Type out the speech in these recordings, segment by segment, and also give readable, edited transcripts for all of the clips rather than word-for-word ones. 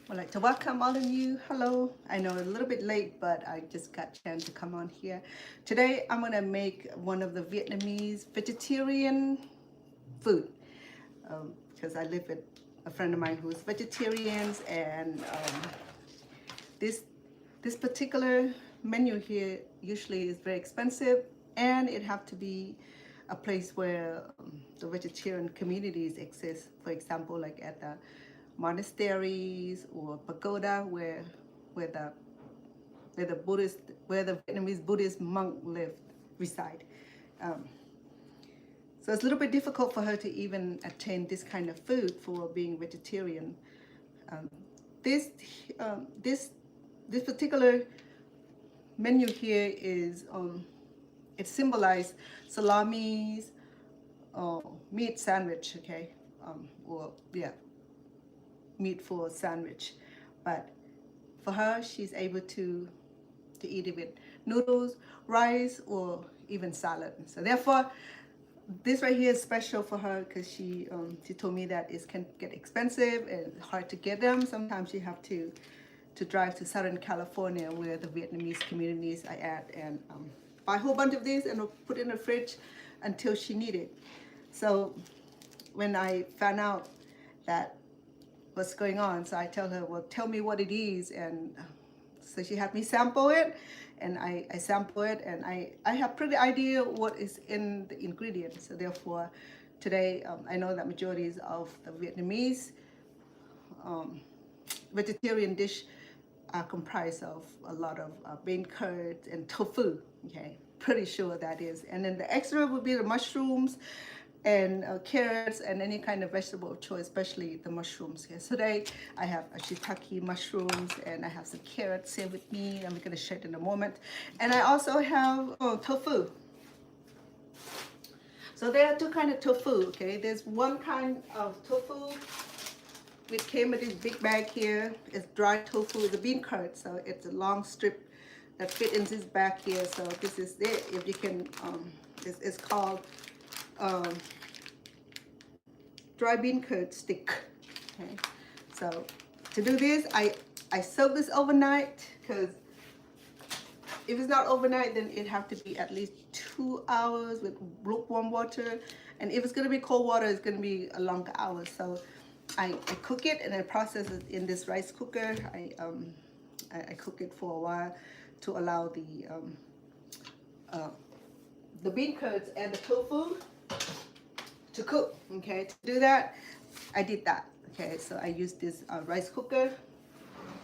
I'd like to welcome all of you. Hello. I know a little bit late, but I just got a chance to come on here. Today, I'm going to make one of the Vietnamese vegetarian food because I live with a friend of mine who's vegetarians, and this this particular menu here usually is very expensive, and it have to be a place where the vegetarian communities exist. For example, like at the monasteries or pagoda where the where the Vietnamese Buddhist monk reside. Um, so it's a little bit difficult for her to even attain this kind of food for being vegetarian. Um, this this this particular menu here is it symbolizes salamis or meat sandwich, okay, or yeah, meat for a sandwich. But for her, she's able to eat it with noodles, rice, or even salad. So therefore, this right here is special for her because she told me that it can get expensive and hard to get them. Sometimes you have to drive to Southern California where the Vietnamese communities are at, and buy a whole bunch of these and put in the fridge until she needs it. So when I found out that what's going on, so I tell her, well, tell me what it is, and so she had me sample it, and I sample it, and I have pretty idea what is in the ingredients. So therefore, today I know that majorities of the Vietnamese vegetarian dish are comprised of a lot of beancurd and tofu. Okay, pretty sure that is. And then the extra would be the mushrooms and carrots and any kind of vegetable of choice, especially the mushrooms. Yes, today I have a shiitake mushrooms, and I have some carrots here with me. I'm going to share it in a moment. And I also have tofu. So there are two kinds of tofu. Okay, there's one kind of tofu which came in this big bag here. It's dry tofu. It's a bean curd, so it's a long strip that fit in this bag here. So this is it. If you can, it's called dry bean curd stick. Okay, so to do this, I soak this overnight, because if it's not overnight, then it have to be at least 2 hours with lukewarm water, and if it's gonna be cold water, it's gonna be a longer hour. So I cook it and I process it in this rice cooker. I cook it for a while to allow the bean curds and the tofu to cook. Okay, to do that, I did that. Okay, so I used this rice cooker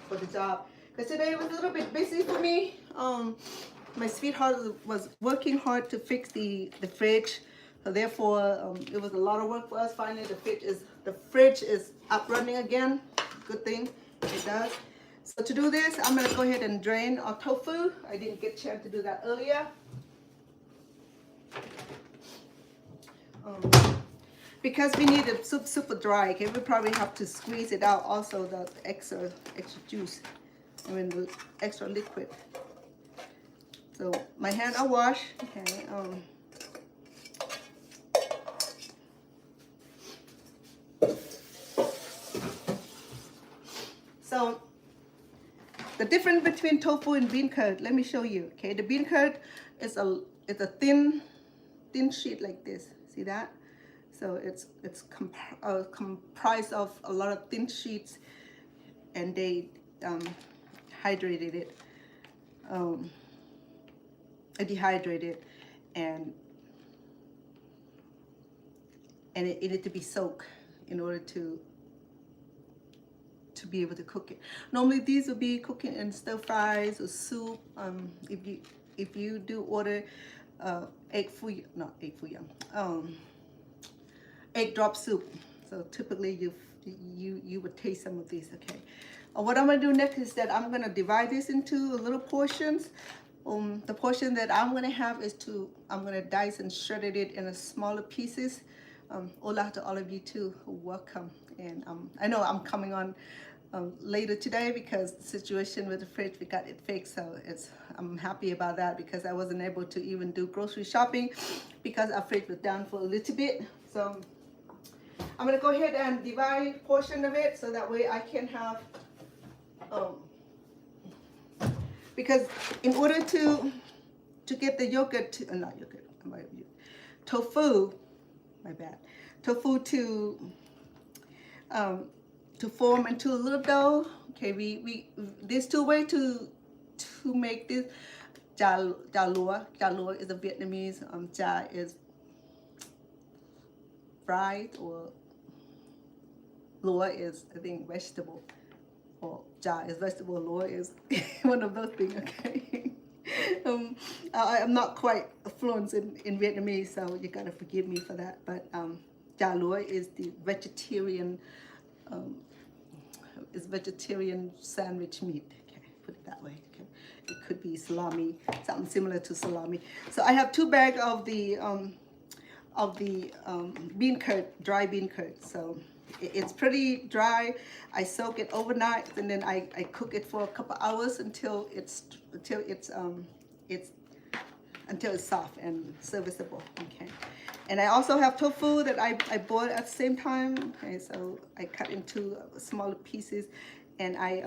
for the job because today was a little bit busy for me. My sweetheart was working hard to fix the fridge, so therefore it was a lot of work for us. Finally, the fridge is up running again. Good thing it does. So to do this, I'm gonna go ahead and drain our tofu. I didn't get a chance to do that earlier. Because we need the soup super dry, okay, we probably have to squeeze it out also, the extra juice, I mean the extra liquid. So my hands are washed, okay. So the difference between tofu and bean curd, let me show you. Okay, the bean curd is a thin sheet like this. See that? So it's comprised of a lot of thin sheets, and they hydrated it, dehydrated, and it needed to be soaked in order to be able to cook it. Normally these would be cooking in stir fries or soup. If you do order egg drop soup, so typically you would taste some of these. Okay, what I'm gonna do next is that I'm gonna divide this into little portions. The portion that I'm gonna have is I'm gonna dice and shred it in a smaller pieces. Hola to all of you too, welcome. And I know I'm coming on later today because the situation with the fridge, we got it fixed, so I'm happy about that, because I wasn't able to even do grocery shopping because our fridge was down for a little bit. So I'm gonna go ahead and divide a portion of it so that way I can have um, because in order to get the yogurt, not yogurt, tofu, my bad, tofu to form into a little dough. Okay, there's two ways to make this. Chǎlụa is a Vietnamese. Chả is fried, or lúa is, I think, vegetable. Or chả is vegetable, lúa is one of those things. Okay. I'm not quite fluent in Vietnamese, so you gotta forgive me for that. But chǎlụa is the vegetarian. Is vegetarian sandwich meat. Okay, put it that way. Okay, it could be salami, something similar to salami. So I have 2 bags of the bean curd, dry bean curd. So it's pretty dry. I soak it overnight, and then I cook it for a couple hours until it's soft and serviceable. Okay. And I also have tofu that I boiled at the same time. Okay, so I cut into smaller pieces, and I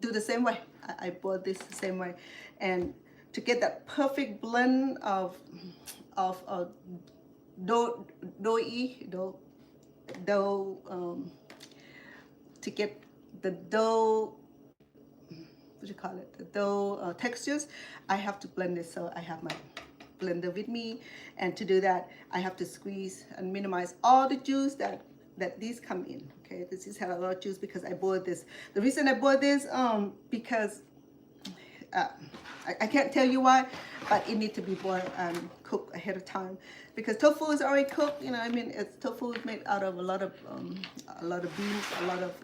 do the same way. I boil this the same way, and to get that perfect blend of dough, to get the dough. What do you call it? The dough textures. I have to blend this, so I have my blender with me, and to do that, I have to squeeze and minimize all the juice that these come in. Okay, this has had a lot of juice because I boiled this. The reason I boiled this, because I can't tell you why, but it needs to be boiled and cooked ahead of time, because tofu is already cooked. You know, I mean, tofu is made out of a lot of beans, a lot of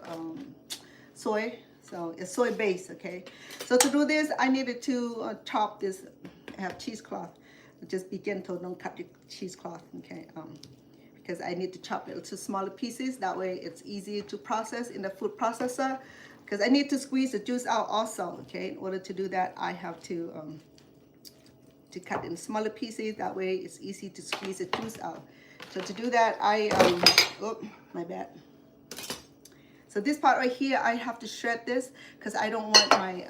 soy. So it's soy based. Okay, so to do this, I needed to chop this. I have cheesecloth. Just be gentle, don't cut your cheesecloth. Okay, because I need to chop it into smaller pieces. That way it's easier to process in the food processor, because I need to squeeze the juice out also. Okay, in order to do that, I have to cut in smaller pieces. That way it's easy to squeeze the juice out. So to do that, oh, my bad. So this part right here, I have to shred this because I don't want my,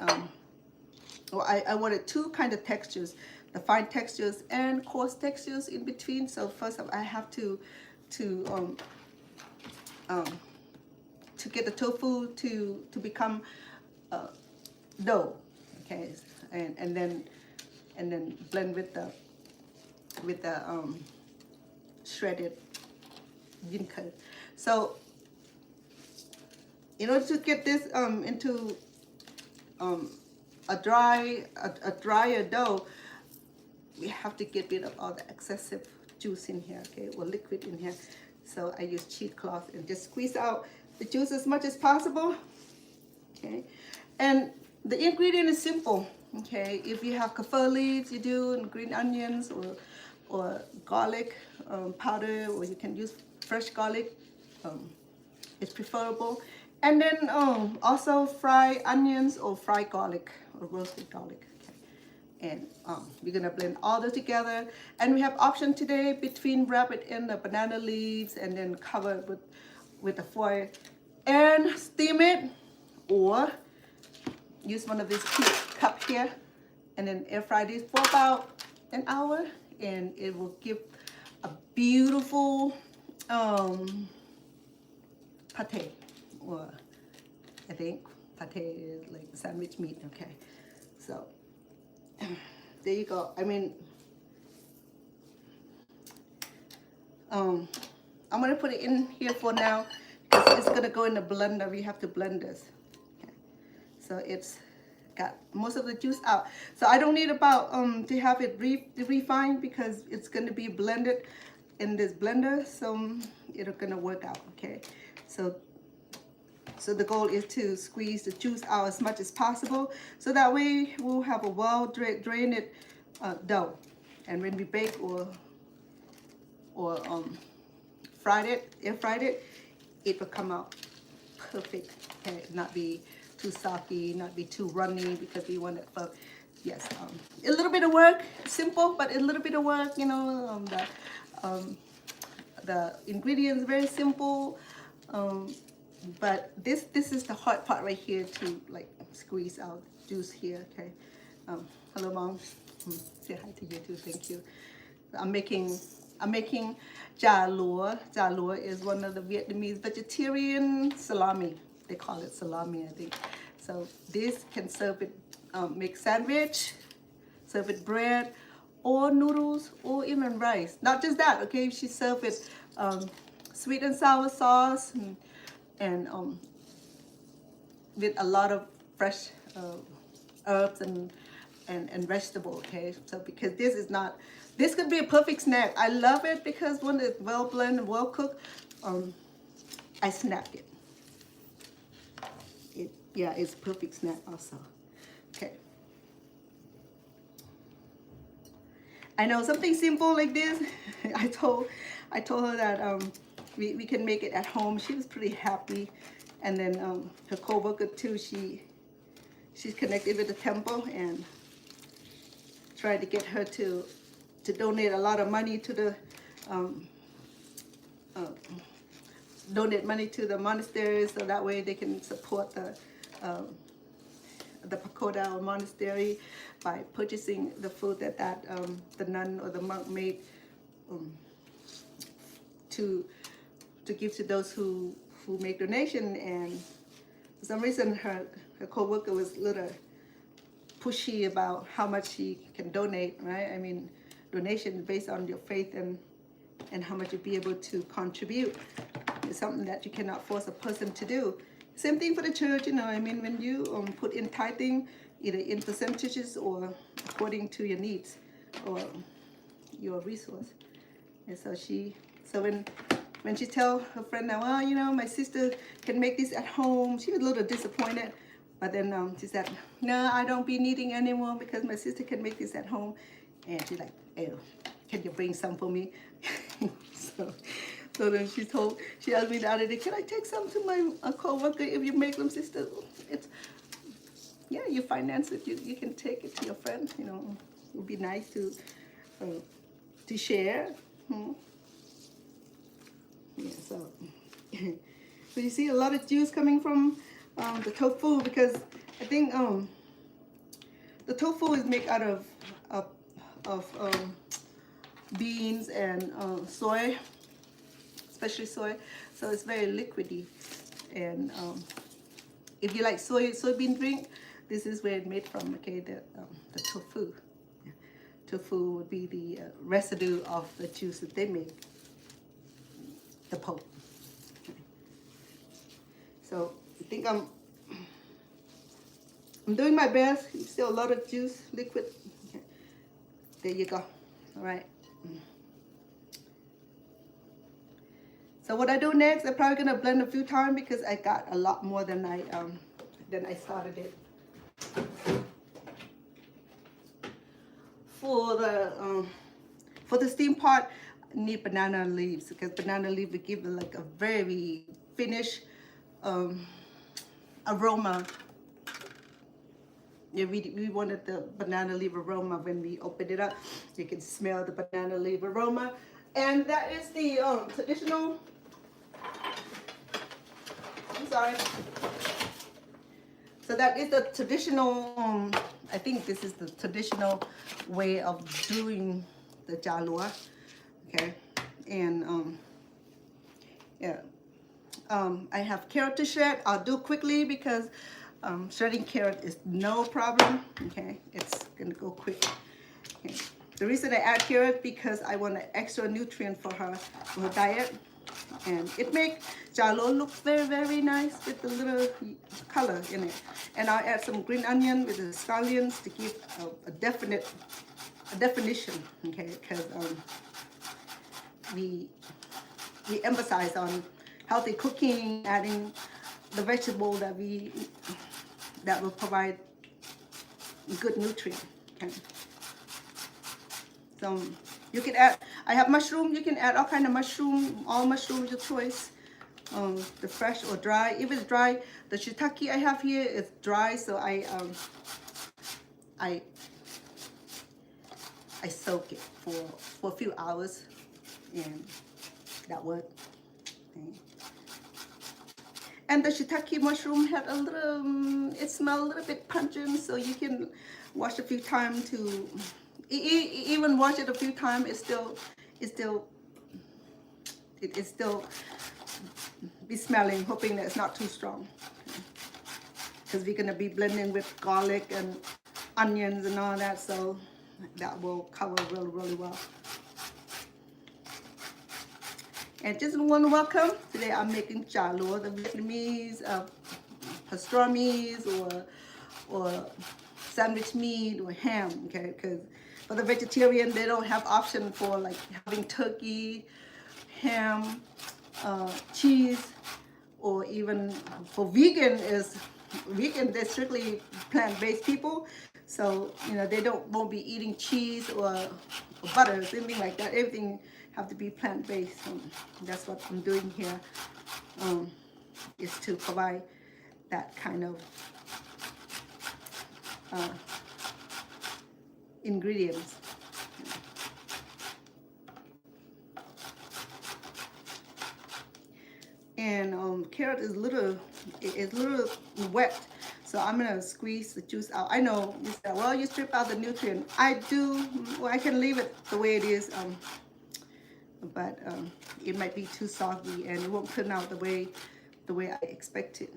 I wanted 2 kind of textures, the fine textures and coarse textures in between. So first I have to get the tofu to become dough. Okay, and then blend with the shredded bean curd. So in order to get this into a drier dough, we have to get rid of all the excessive juice in here, okay, or liquid in here. So I use cheesecloth and just squeeze out the juice as much as possible. Okay, and the ingredient is simple. Okay, if you have kaffir leaves, you do, and green onions, or garlic powder, or you can use fresh garlic. It's preferable. And then also fried onions or fried garlic or roasted garlic. Okay. And we're gonna blend all those together. And we have option today between wrap it in the banana leaves and then cover it with the foil and steam it, or use one of these cute cup here and then air fry these for about an hour, and it will give a beautiful pate. Or I think pate is like sandwich meat. Okay, so there you go. I mean, I'm gonna put it in here for now because it's gonna go in the blender. We have to blend this. Okay. So it's got most of the juice out. So I don't need about to have it refined because it's gonna be blended in this blender. So it's gonna work out. Okay, so the goal is to squeeze the juice out as much as possible, so that way we'll have a well drained dough, and when we bake or air fried it, it will come out perfect. Okay, not be too soggy, not be too runny, because we want it. But yes, a little bit of work, simple, but a little bit of work. You know, the ingredients very simple. but this is the hard part right here to like squeeze out juice here. Okay. Hello, Mom. Say hi to you too. Thank you. I'm making Chǎlụa. Chǎlụa is one of the Vietnamese vegetarian salami. They call it salami, I think. So this can serve it, make sandwich, serve it bread, or noodles, or even rice. Not just that, okay? She serve it sweet and sour sauce and with a lot of fresh herbs and vegetable, okay? So because this could be a perfect snack. I love it because when it's well blended and well cooked, I snapped it. Yeah, it's a perfect snack also. Okay. I know something simple like this. I told her that we can make it at home. She was pretty happy, and then her co-worker too. She's connected with the temple and tried to get her to donate a lot of money to the monastery, so that way they can support the pagoda or monastery by purchasing the food that the nun or the monk made to give to those who make donation. And for some reason her co-worker was a little pushy about how much she can donate, right? I mean, donation based on your faith and how much you'll be able to contribute is something that you cannot force a person to do. Same thing for the church, you know. I mean, when you put in tithing, either in percentages or according to your needs or your resource. And so when she tell her friend now, well, you know, my sister can make this at home, she was a little disappointed. But then she said, no, I don't be needing anymore because my sister can make this at home. And she's like, oh, can you bring some for me? So then she asked me the other day, can I take some to my co-worker if you make them, sister? Yeah, you finance it, you can take it to your friend, you know. It would be nice to share. Yeah, so you see a lot of juice coming from the tofu, because I think the tofu is made out of beans and soy, especially soy, so it's very liquidy. And if you like soybean drink, this is where it's made from. Okay, the tofu. Yeah. Tofu would be the residue of the juice that they make, the pulp. Okay. So I think I'm doing my best. Still a lot of juice, liquid. Okay. There you go. All right. So what I do next, I'm probably gonna blend a few times because I got a lot more than I started it. For the steam pot, I need banana leaves because banana leaves will give it like a very finished aroma. Yeah, we wanted the banana leaf aroma when we opened it up. You can smell the banana leaf aroma. And that is the traditional, I'm sorry. So that is the traditional, I think this is the traditional way of doing the Chǎlụa, okay? And yeah, I have carrot to shred. I'll do quickly because shredding carrot is no problem, okay? It's gonna go quick. Okay. The reason I add carrot because I want an extra nutrient for her diet, and it makes Chǎlụa look very, very nice with the little color in it. And I'll add some green onion with the scallions to give a definition, okay? Because we emphasize on healthy cooking, adding the vegetable that will provide good nutrient. Okay. So you can add, I have mushroom, you can add all kind of mushroom, all mushrooms your choice, the fresh or dry. If it's dry, the shiitake I have here is dry, so I soak it for a few hours, and that worked. Okay. And the shiitake mushroom had a little, it smelled a little bit pungent, so you can wash a few times to, even wash it a few times, it still be smelling, hoping that it's not too strong. Because we're gonna be blending with garlic and onions and all that, so that will cover really, really well. And just want to welcome, today I'm making Chǎlụa, the Vietnamese pastrami's or sandwich meat or ham, okay? Because for the vegetarian, they don't have option for like having turkey, ham, cheese, or even for vegan, they're strictly plant-based people. So, you know, they won't be eating cheese or butter, anything like that. Everything have to be plant-based. That's what I'm doing here, is to provide that kind of ingredients. And carrot is a little wet, so I'm gonna squeeze the juice out. I know you said, well, you strip out the nutrient. I do. Well, I can leave it the way it is, but it might be too soggy and it won't turn out the way I expected.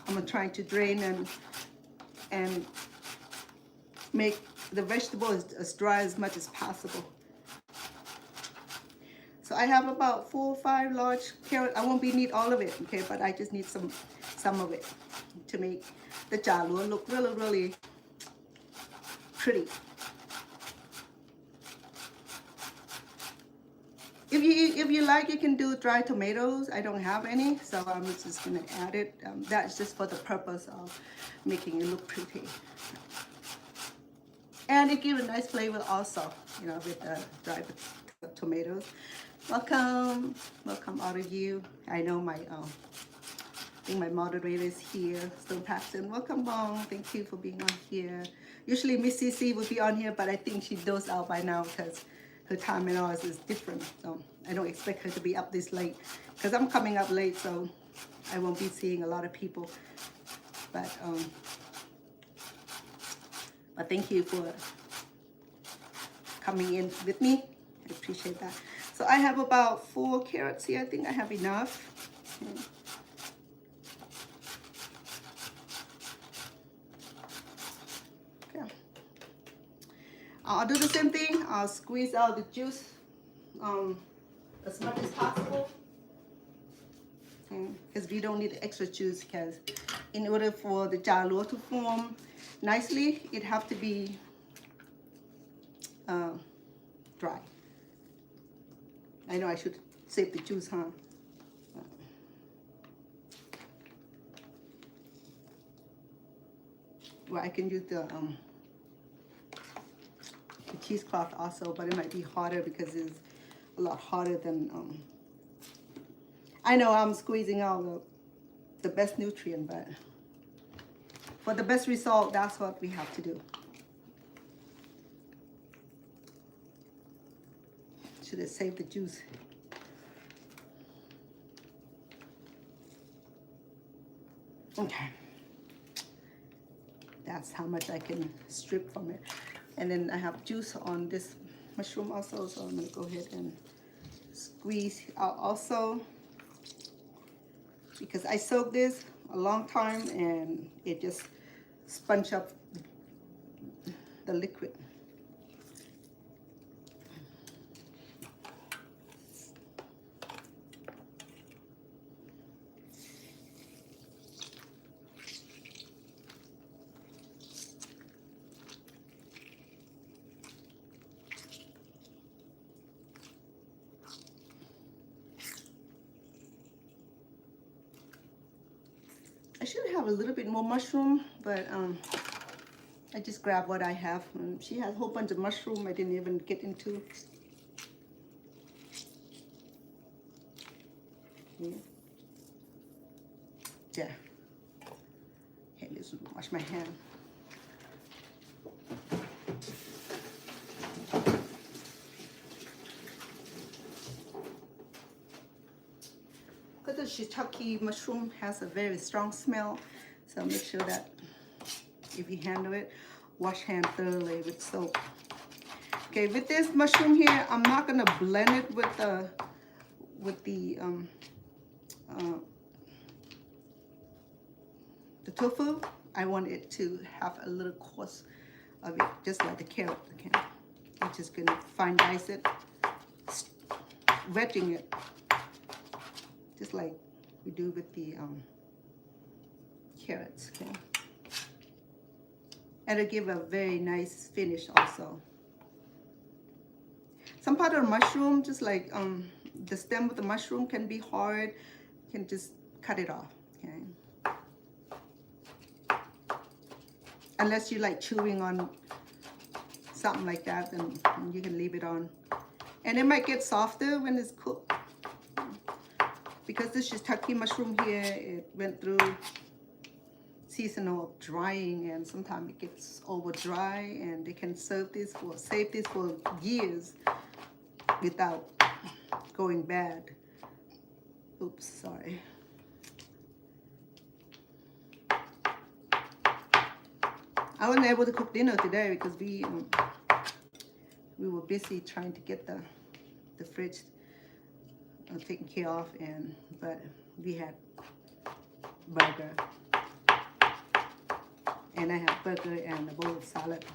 I'm trying to drain and make the vegetable as dry as much as possible. So I have about 4 or 5 large carrots. I won't need all of it, okay? But I just need some of it to make the Chǎlụa look really, really pretty. If you like, you can do dry tomatoes. I don't have any, so I'm just gonna add it. That's just for the purpose of making it look pretty. And it gives a nice flavor also, you know, with the dried tomatoes. Welcome all of you. I know my I think my moderator is here, Stone Paxton. Welcome, Bong. Thank you for being on here. Usually Miss CC would be on here, but I think she dozed out by now because her time and ours is different. So I don't expect her to be up this late because I'm coming up late, so I won't be seeing a lot of people. But thank you for coming in with me. I appreciate that. So I have about 4 carrots here. I think I have enough. Okay. I'll do the same thing. I'll squeeze out the juice as much as possible. Because we don't need extra juice, because in order for the Chǎlụa to form nicely, it have to be dry. I know I should save the juice, huh? Well, I can use the cheesecloth also, but it might be harder because it's a lot harder than I know I'm squeezing out the best nutrient, but for the best result, that's what we have to do. Should have saved the juice. Okay. That's how much I can strip from it. And then I have juice on this mushroom also, so I'm gonna go ahead and squeeze out also, because I soaked this a long time and it just sponge up the liquid. I should have a little bit more mushroom, but I just grabbed what I have. She has a whole bunch of mushroom I didn't even get into. Yeah. Okay, let's wash my hand. because the shiitake mushroom has a very strong smell, so make sure that if you handle it, wash hand thoroughly with soap. Okay, with this mushroom here, I'm not gonna blend it with the tofu. I want it to have a little coarse of it, just like the carrot. Okay, I'm just gonna fine dice it, wedging it, just like we do with the carrots. Okay, and it'll give a very nice finish also. Some part of the mushroom, just like the stem of the mushroom, can be hard. You can just cut it off. Okay. Unless you like chewing on something like that, then you can leave it on. And it might get softer when it's cooked. Because this shiitake mushroom here, it went through seasonal drying, and sometimes it gets over dry, and they can save this for years without going bad. Oops, sorry. I wasn't able to cook dinner today because we were busy trying to get the fridge taken care of, but we had burger, and I had burger and a bowl of salad.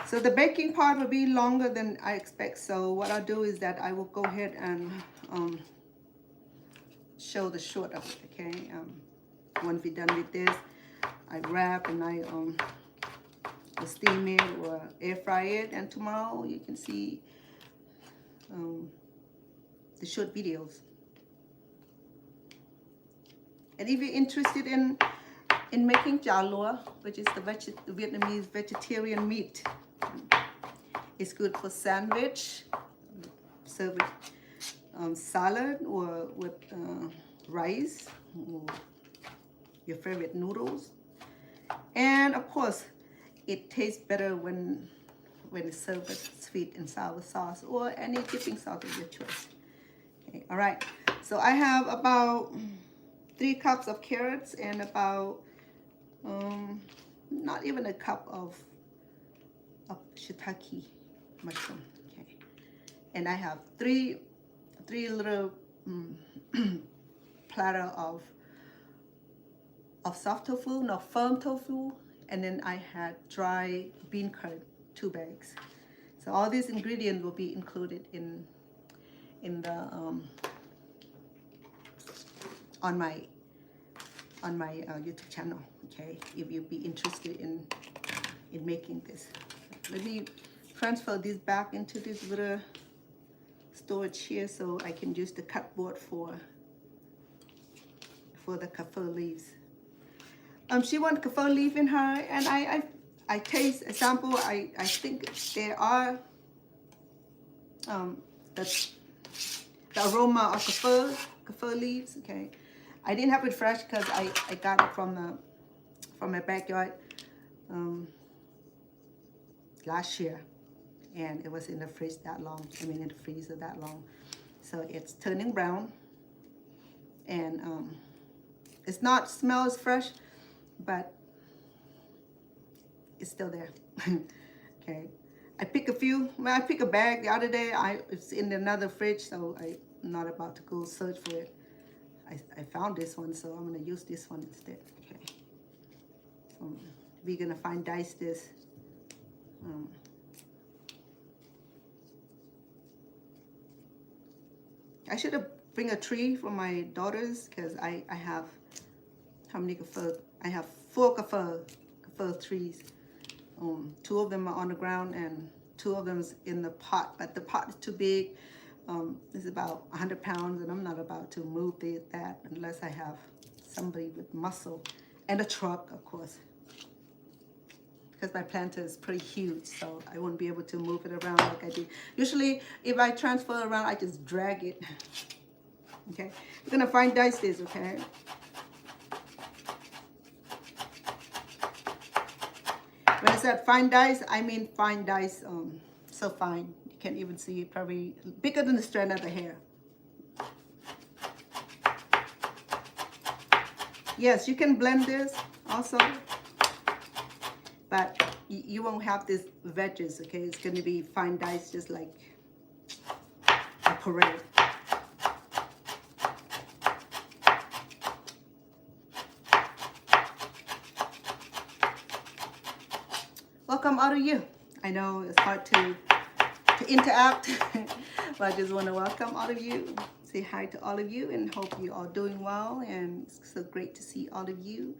So the baking part will be longer than I expect. So what I'll do is that I will go ahead and show the short of it. Okay. Once we're done with this, I wrap and I steam it or air fry it. And tomorrow you can see the short videos. And if you're interested in making Chǎlụa, which is the Vietnamese vegetarian meat, it's good for sandwich, serve with salad or with rice or your favorite noodles. And of course, it tastes better when it's served with sweet and sour sauce or any dipping sauce of your choice. Okay, all right. So I have about 3 cups of carrots and about not even a cup of shiitake mushroom. Okay, and I have three little platter of soft tofu, no, firm tofu, and then I had dry beancurd, 2 bags. So all these ingredients will be included in the on my YouTube channel. Okay, if you'd be interested in making this. Let me transfer this back into this little storage here so I can use the cupboard for the kaffir leaves. She wants kaffir leaf in her, and I taste a sample. I think there are the aroma of kaffir leaves. Okay, I didn't have it fresh because I got it from my backyard last year, and it was in the fridge that long. I mean, in the freezer that long. So it's turning brown, and it's not smells fresh, but it's still there. Okay, I pick a few. Well, I picked a bag the other day. It's in another fridge, so I'm not about to go search for it. I found this one, so I'm gonna use this one instead. Okay, so we're gonna fine dice this. I should have bring a tree for my daughters because I have how many kaffir? I have 4 kaffir trees. 2 of them are on the ground and 2 of them is in the pot, but the pot is too big. It's about 100 pounds, and I'm not about to move that unless I have somebody with muscle and a truck, of course, because my planter is pretty huge, so I won't be able to move it around like I do. Usually, if I transfer around, I just drag it. Okay, we're gonna fine dice this, okay? When I said fine dice, I mean fine dice, so fine. You can't even see it, probably bigger than the strand of the hair. Yes, you can blend this also, but you won't have this veggies, okay? It's going to be fine dice, just like a parade. Welcome all of you. I know it's hard to interact, but I just want to welcome all of you. Say hi to all of you and hope you are doing well, and it's so great to see all of you.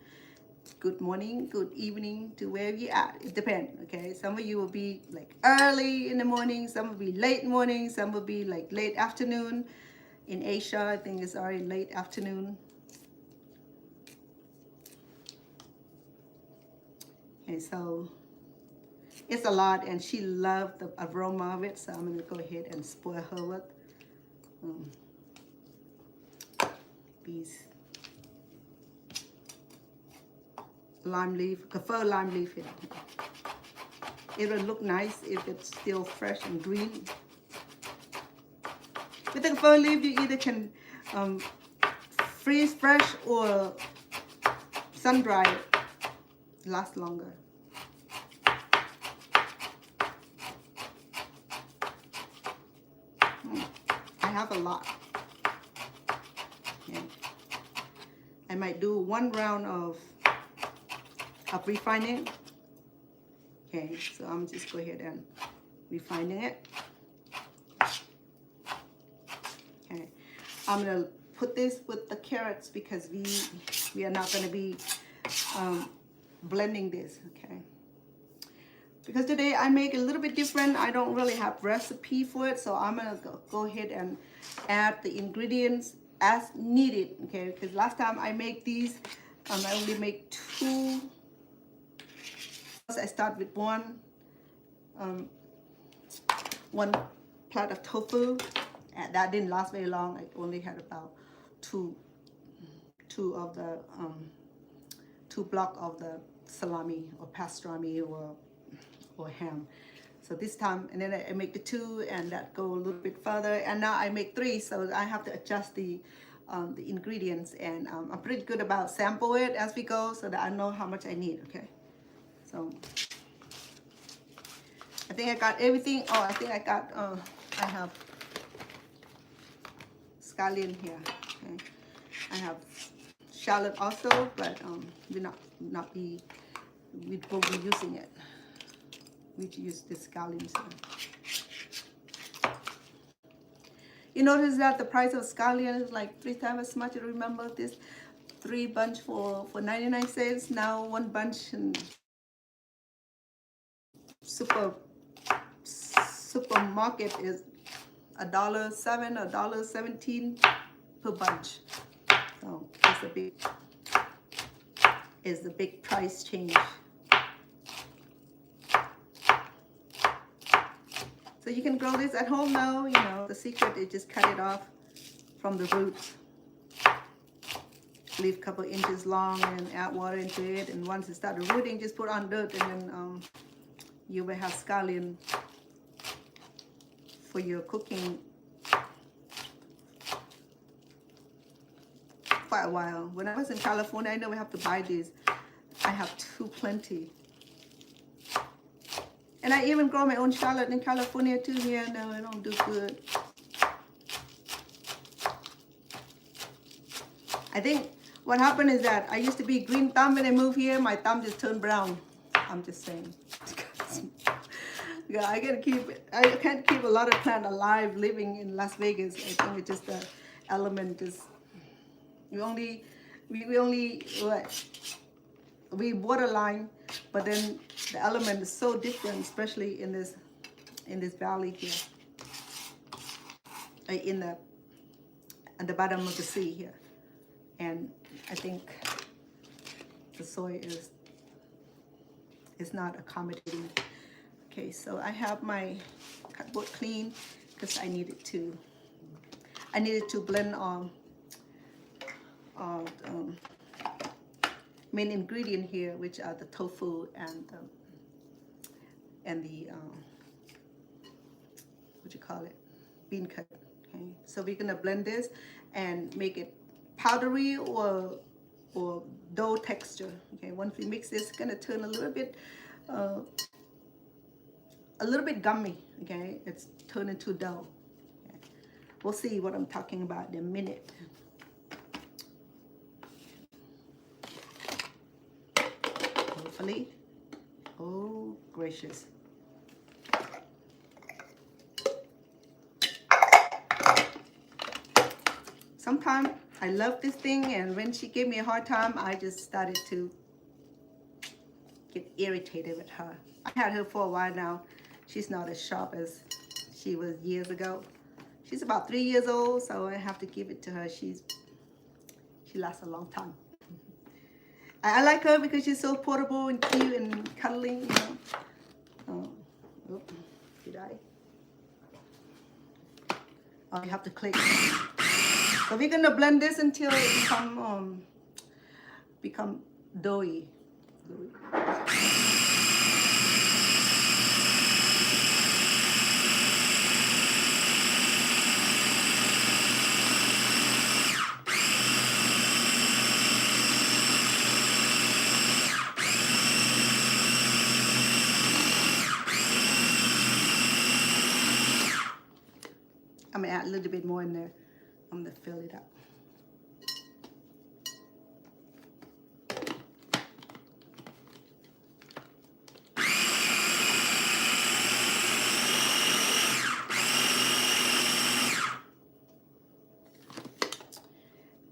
Good morning, good evening to wherever you're at. It depends, okay? Some of you will be like early in the morning, some will be late morning, some will be like late afternoon. In Asia, I think it's already late afternoon. And so it's a lot, and she loved the aroma of it, so I'm gonna go ahead and spoil her with these lime leaf, kaffir-lime leaf here. It will look nice if it's still fresh and green. With the kaffir leaf, you either can freeze fresh or sun dry it. Lasts longer. I have a lot. Yeah. I might do one round of refining. Okay, so I'm just go ahead and refining it. Okay, I'm gonna put this with the carrots because we are not gonna be blending this. Okay, because today I make a little bit different. I don't really have recipe for it, so I'm gonna go ahead and add the ingredients as needed. Okay, because last time I make these, I only make 2. I start with one plate of tofu, and that didn't last very long. I only had about two of the 2 blocks of the salami or pastrami or ham. So this time, and then I make the 2, and that go a little bit further. And now I make 3, so I have to adjust the ingredients. And I'm pretty good about sample it as we go, so that I know how much I need. Okay. So I think I got everything. Oh, I think I got, I have scallion here. Okay. I have shallot also, but we won't be using it. We use the scallions. You notice that the price of scallion is like 3 times as much. I remember this 3 bunch for 99 cents. Now 1 bunch and supermarket is $1.07 or $1.17 per bunch. So it's a big price change. So you can grow this at home now. You know, the secret is just cut it off from the roots. Leave a couple inches long and add water into it. And once it starts rooting, just put on dirt, and then you will have scallion for your cooking quite a while. When I was in California, I never have to buy these. I have plenty. And I even grow my own shallot in California too. Here, no, I don't do good. I think what happened is that I used to be green thumb. When I moved here, my thumb just turned brown. I'm just saying. Yeah, I can't keep a lot of plant alive living in Las Vegas. I think it's just the element is we borderline, but then the element is so different, especially in this valley here, at the bottom of the sea here. And I think the soil is not accommodating. Okay, so I have my cardboard clean because I needed to blend main ingredient here, which are the tofu and and the what you call it, beancurd. Okay, so we're gonna blend this and make it powdery or dough texture. Okay, once we mix this, it's gonna turn a little bit gummy. Okay, it's turned into dough. Okay. We'll see what I'm talking about in a minute. Hopefully. Oh gracious. Sometimes I love this thing, and when she gave me a hard time, I just started to get irritated with her. I had her for a while now. She's not as sharp as she was years ago. She's about 3 years old, so I have to give it to her. She lasts a long time. I like her because she's so portable and cute and cuddling, you know. Oh, did I? Oh, you have to click. So we're gonna blend this until it become doughy. I'm gonna add a little bit more in there. I'm gonna fill it up.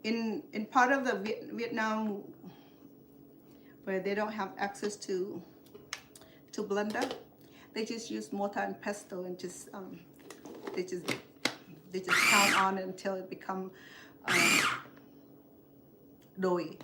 In part of the Vietnam where they don't have access to blender, they just use mortar and pestle and just they just pound on it until it become doughy.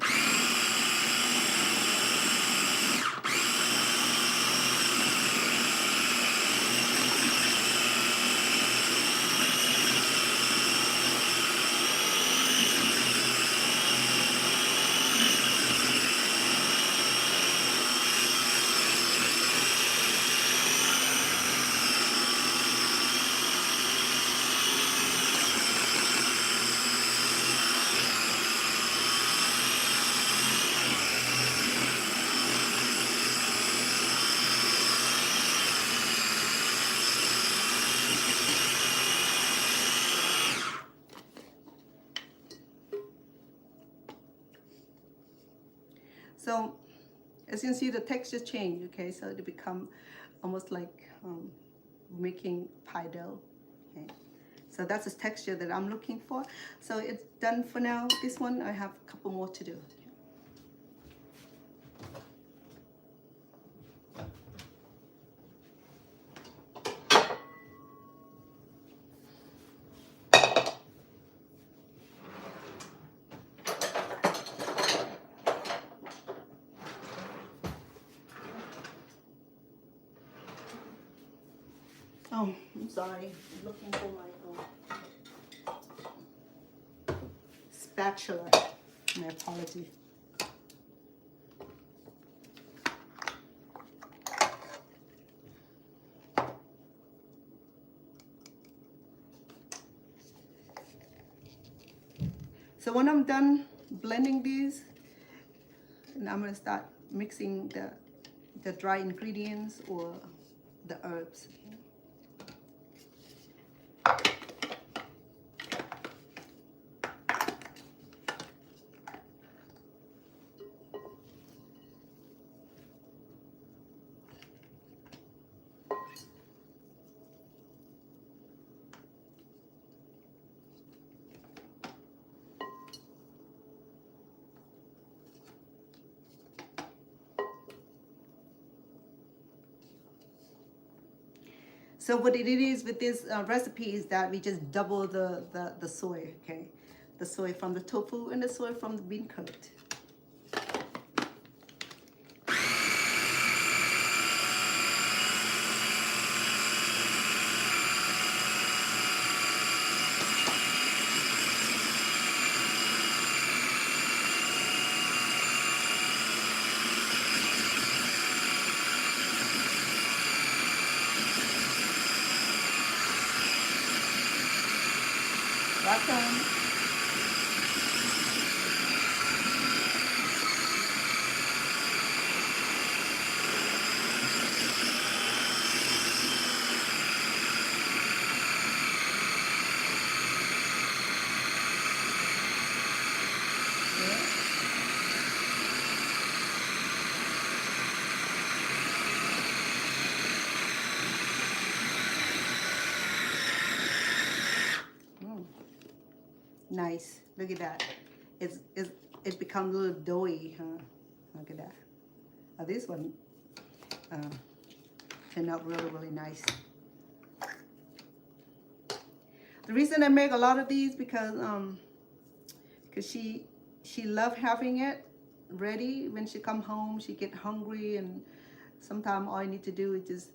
So as you can see, the texture change. Okay, so it become almost like making pie dough. Okay, so that's the texture that I'm looking for. So it's done for now. This one I have a couple more to do. Oh, I'm sorry. I'm looking for my spatula. My apology. So when I'm done blending these, and I'm gonna start mixing the dry ingredients or the herbs. So what it is with this recipe is that we just double the soy, okay? The soy from the tofu and the soy from the beancurd. Welcome. Nice. Look at that. It becomes a little doughy, huh? Look at that. Oh, this one turned out really, really nice. The reason I make a lot of these because she loved having it ready when she come home. She get hungry, and sometimes all I need to do is just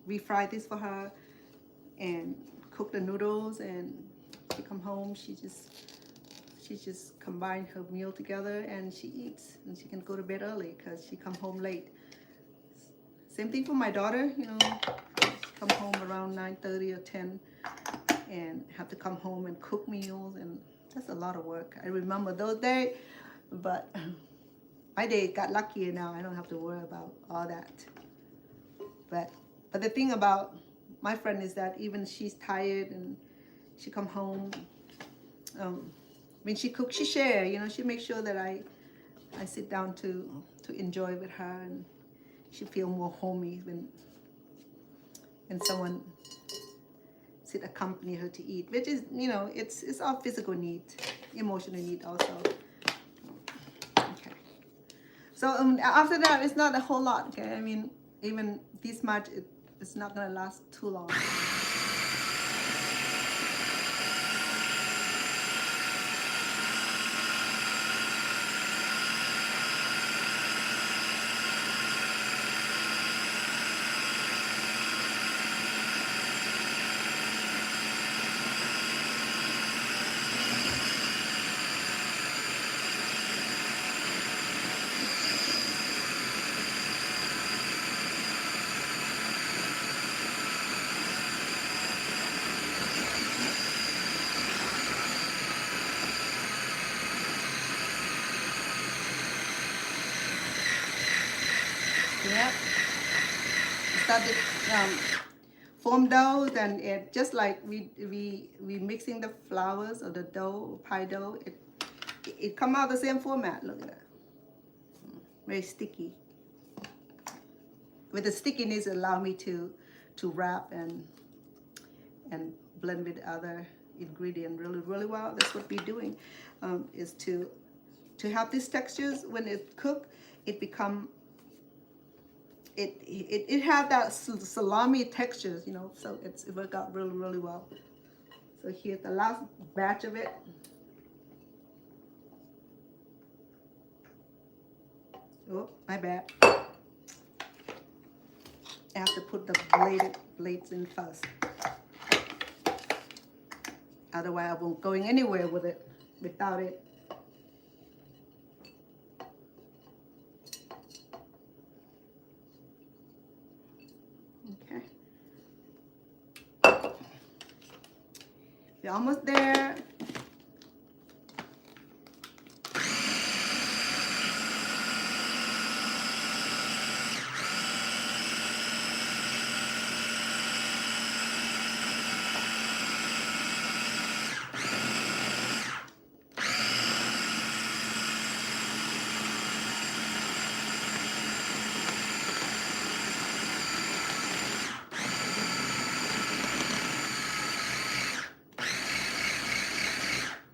refry this for her and cook the noodles, and she come home, she just combine her meal together and she eats, and she can go to bed early because she come home late. Same thing for my daughter, you know, she come home around 9:30 or 10 and have to come home and cook meals, and that's a lot of work. I remember those days, but my day got luckier now. I don't have to worry about all that. But the thing about my friend is that even she's tired and she come home, when she cooks, she share, you know, she makes sure that I sit down to enjoy with her, and she feel more homey when someone sit accompany her to eat, which is, you know, it's all physical need, emotional need also. Okay, so after that, it's not a whole lot. Okay, I mean, even this much, it's not gonna last too long. Yep. Started form dough, and it just like we mixing the flours or the dough, pie dough, it come out the same format. Look at that. Very sticky. With the stickiness, it allow me to wrap and blend with other ingredient really well. That's what we're doing, is to have these textures. When it cook, it become it have that salami textures, you know, so it worked out really well. So here's the last batch of it. Oh, my bad. I have to put the blades in first. Otherwise, I won't going anywhere with it without it. Okay. We're almost there.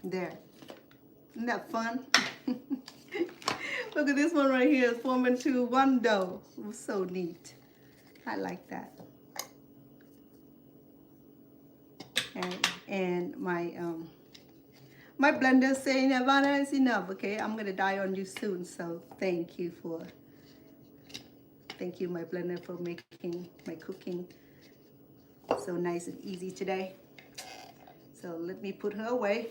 There. Isn't that fun? Look at this one right here. It's forming to one dough. It was so neat. I like that. And my my blender saying, Ivana, is enough. Okay, I'm gonna die on you soon. So thank you, my blender, for making my cooking so nice and easy today. So let me put her away.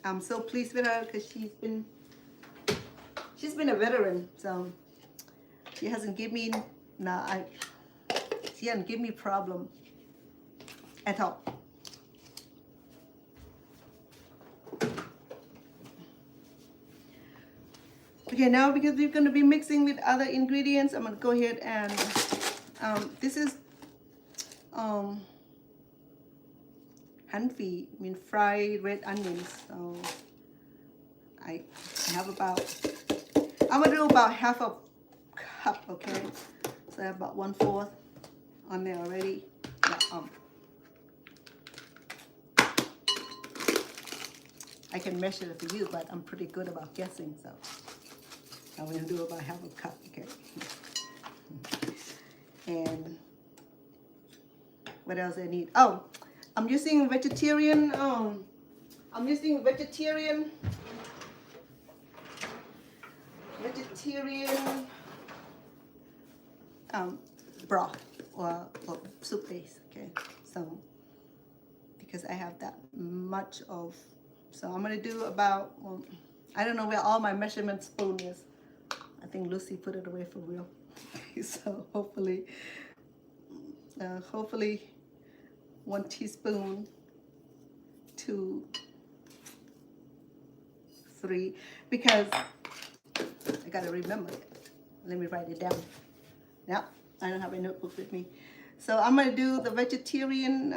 I'm so pleased with her because she's been a veteran, so she hasn't given me, she can't give me problem at all. Okay, now because we're going to be mixing with other ingredients, I'm going to go ahead and this is hanfi, I mean fried red onions. So I have about, I'm going to do about half a cup, okay? So I have about 1/4 on there already. Yeah, I can measure it for you, but I'm pretty good about guessing, so I'm going to do about half a cup, okay? And what else I need? Oh, I'm using vegetarian, broth or soup base, okay? So because I have that much of, so I'm gonna do about, well, I don't know where all my measurement spoon is. I think Lucy put it away for real. So hopefully 1 teaspoon to 3, because I gotta remember it. Let me write it down. Now, I don't have a notebook with me. So I'm gonna do the vegetarian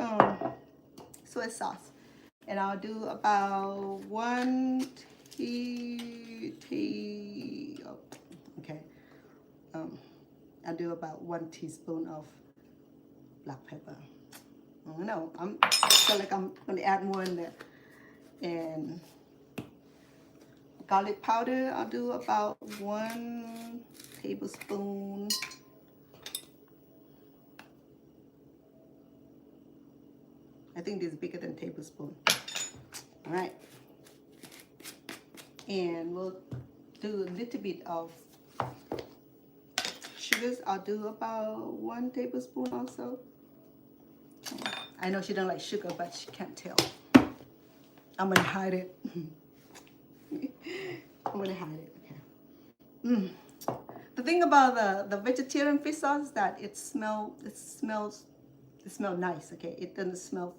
soy sauce. And I'll do about 1 I'll do about 1 teaspoon of black pepper. I don't know, I feel like I'm gonna add more in there. And garlic powder, I'll do about 1 tablespoon. I think this is bigger than tablespoon. All right. And we'll do a little bit of sugars. I'll do about 1 tablespoon also. I know she don't like sugar, but she can't tell. I'm gonna hide it. I'm gonna hide it, okay. The thing about the vegetarian fish sauce is that it smells nice, okay? It doesn't smell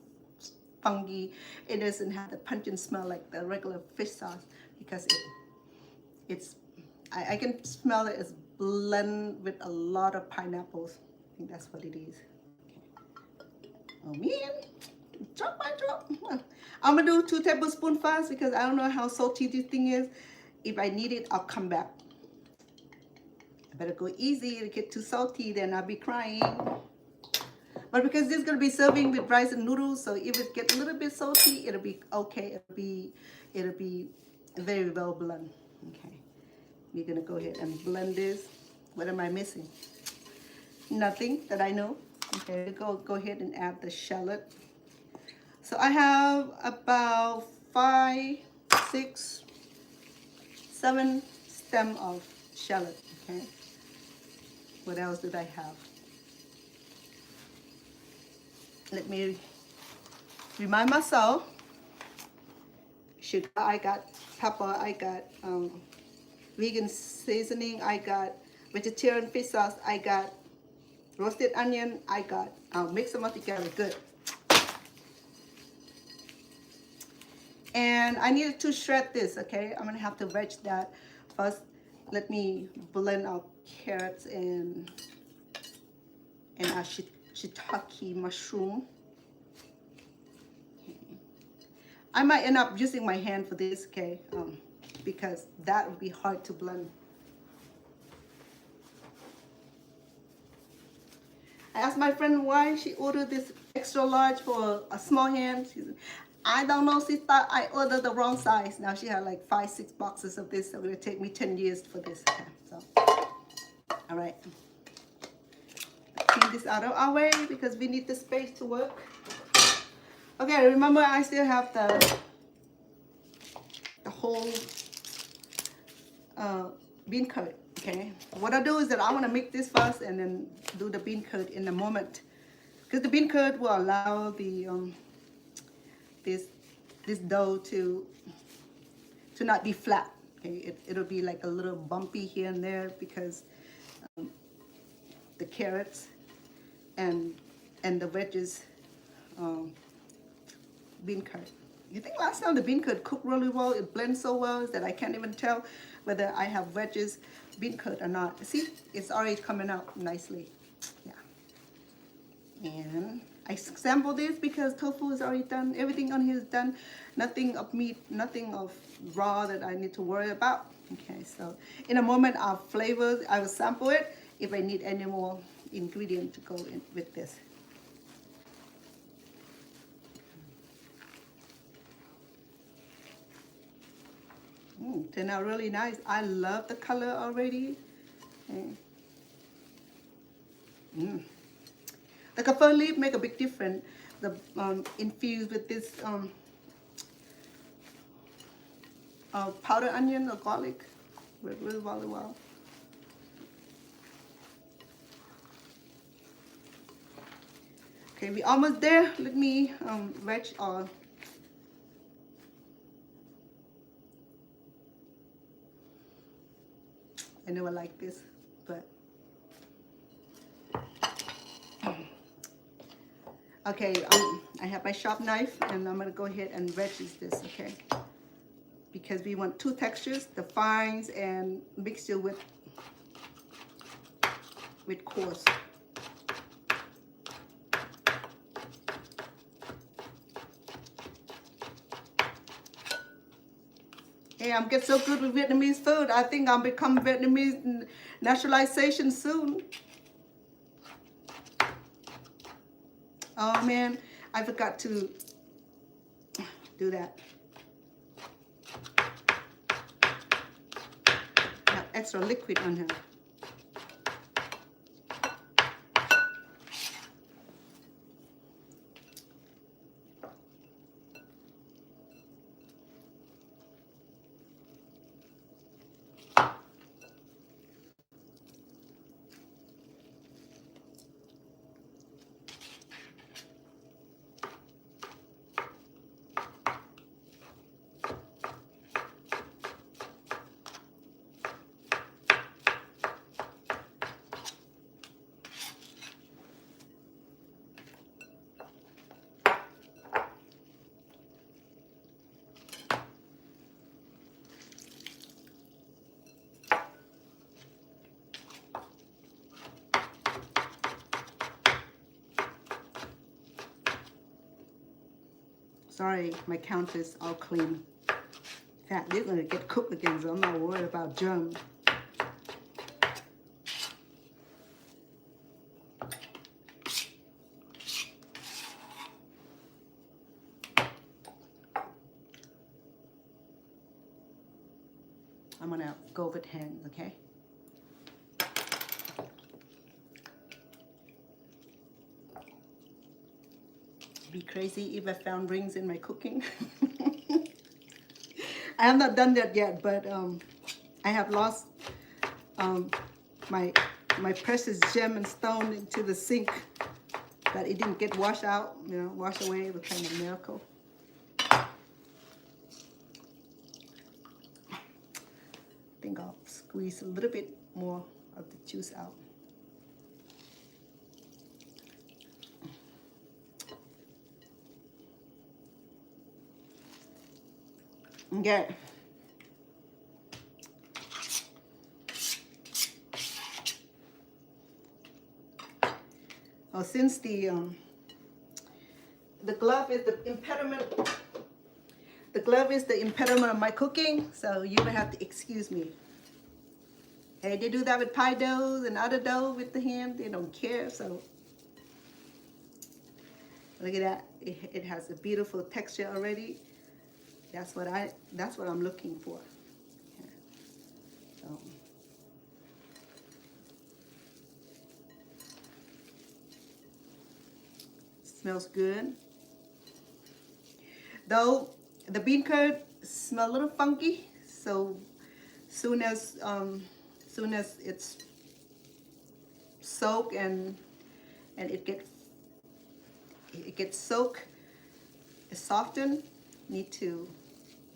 funky. It doesn't have the pungent smell like the regular fish sauce, because I can smell it. It's blended with a lot of pineapples. I think that's what it is. Okay. Oh man, drop by drop. I'm gonna do 2 tablespoons first because I don't know how salty this thing is. If I need it, I'll come back. I better go easy. If it get too salty, then I'll be crying. But because this is going to be serving with rice and noodles, so if it gets a little bit salty, it'll be okay. It'll be very well blended. Okay, we're going to go ahead and blend this. What am I missing? Nothing that I know. Okay, go ahead and add the shallot. So I have about 5, 6, 7 stem of shallot. Okay, what else did I have? Let me remind myself. Sugar, I got pepper, I got vegan seasoning, I got vegetarian fish sauce, I got roasted onion, I got, I'll mix them up together good. And I needed to shred this, okay? I'm gonna have to veg that. First, let me blend our carrots and our shiitake mushroom. Okay. I might end up using my hand for this, okay? Because that would be hard to blend. I asked my friend why she ordered this extra large for a small hand. She said, I don't know, she thought I ordered the wrong size. Now she had like 5, 6 boxes of this, so it would take me 10 years for this. Okay, so, all right. Clean this out of our way because we need the space to work. Okay, remember I still have the whole bean curd. Okay, what I do is that I want to make this first and then do the bean curd in a moment, because the bean curd will allow the this dough to not be flat. Okay, it'll be like a little bumpy here and there because the carrots and the veggies, bean curd. You think last time the bean curd cooked really well, it blends so well that I can't even tell whether I have veggies bean curd or not. See, it's already coming out nicely. Yeah. And I sample this because tofu is already done. Everything on here is done. Nothing of meat, nothing of raw that I need to worry about. Okay, so in a moment I'll flavor, I will sample it if I need any more ingredient to go in with this. Turned out really nice. I love the color already. Okay. The kaffir leaf make a big difference. The infused with this powdered onion or garlic work really well. Okay, we're almost there. Let me veg or I never like this, but okay, I have my sharp knife and I'm gonna go ahead and veggies this, okay? Because we want two textures, the fines and mixture with coarse. Hey, I'm getting so good with Vietnamese food. I think I'll become Vietnamese naturalization soon. Oh man, I forgot to do that. Got extra liquid on here. Sorry, my counter is all clean. Yeah, they're gonna get cooked again, so I'm not worried about germs. I'm gonna go with hands, okay? Be crazy if I found rings in my cooking. I have not done that yet, but I have lost my precious gem and stone into the sink, that it didn't get washed out, washed away. It was kind of a miracle. I think I'll squeeze a little bit more of the juice out. Okay. Well, since the glove is the impediment, of my cooking, so you will have to excuse me. Hey, they do that with pie doughs and other dough with the hand. They don't care. So look at that. It has a beautiful texture already. That's what I'm looking for. Yeah. So. Smells good. Though the bean curd smell a little funky, so soon as it's soaked and it gets soaked, it's softened, need to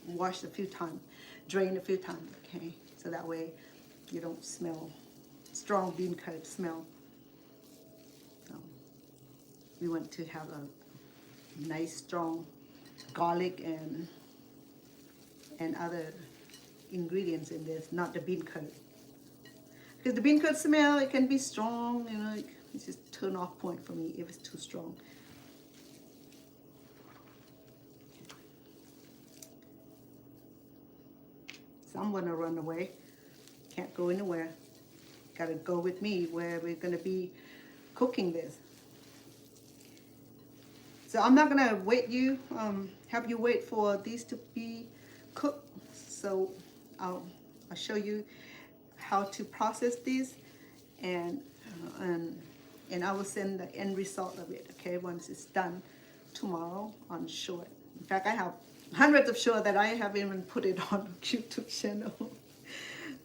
wash a few times, drain a few times, okay? So that way you don't smell strong bean curd smell. So we want to have a nice strong garlic and other ingredients in this, not the bean curd. Because the bean curd smell, it can be strong, you know, it's just turn off point for me if it's too strong. So I'm gonna run away, can't go anywhere. Gotta go with me where we're gonna be cooking this. So I'm not gonna have you wait for these to be cooked. So I'll show you how to process these, and I will send the end result of it, okay, once it's done tomorrow on short. In fact, I have hundreds of short that I haven't even put it on the YouTube channel.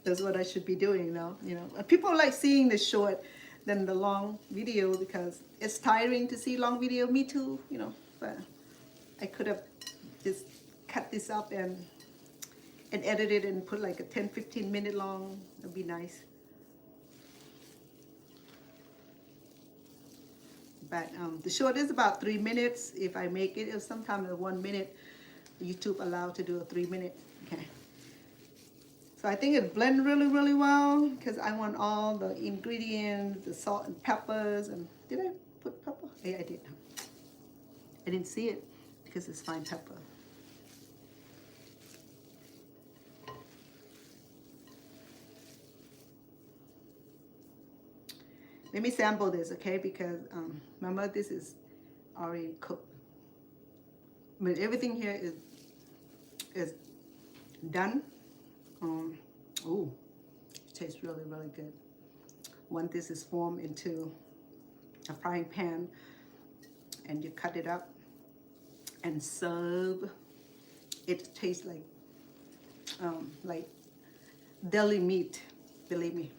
That's what I should be doing now, you know. People like seeing the short than the long video because it's tiring to see long video. Me too, you know, but I could have just cut this up and edit it and put like a 10-15 minute long. It'd be nice. But the short is about 3 minutes if I make it. Or sometimes 1 minute. YouTube allowed to do a 3 minute. Okay. So I think it blends really, really well because I want all the ingredients, the salt and peppers. And did I put pepper? Yeah, I did. I didn't see it because it's fine pepper. Let me sample this, okay? Because remember, this is already cooked. But everything here is done. Ooh, it tastes really, really good. Once this is formed into a frying pan, and you cut it up and serve, it tastes like deli meat. Believe me.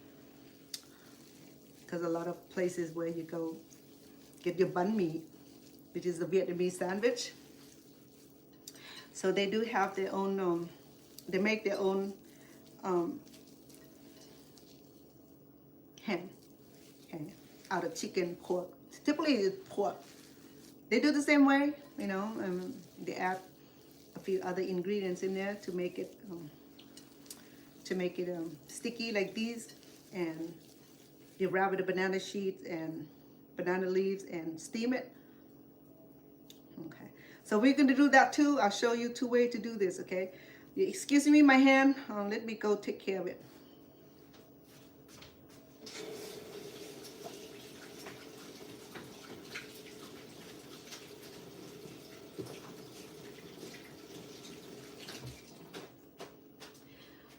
Because a lot of places where you go get your banh mi, which is the Vietnamese sandwich, so they do have their own, they make their own ham out of chicken, pork. Typically it's pork. They do the same way, you know, they add a few other ingredients in there to make it sticky like these, and you wrap it in banana sheets and banana leaves and steam it. Okay, so we're going to do that too. I'll show you 2 ways to do this, okay? Excuse me, my hand. Let me go take care of it.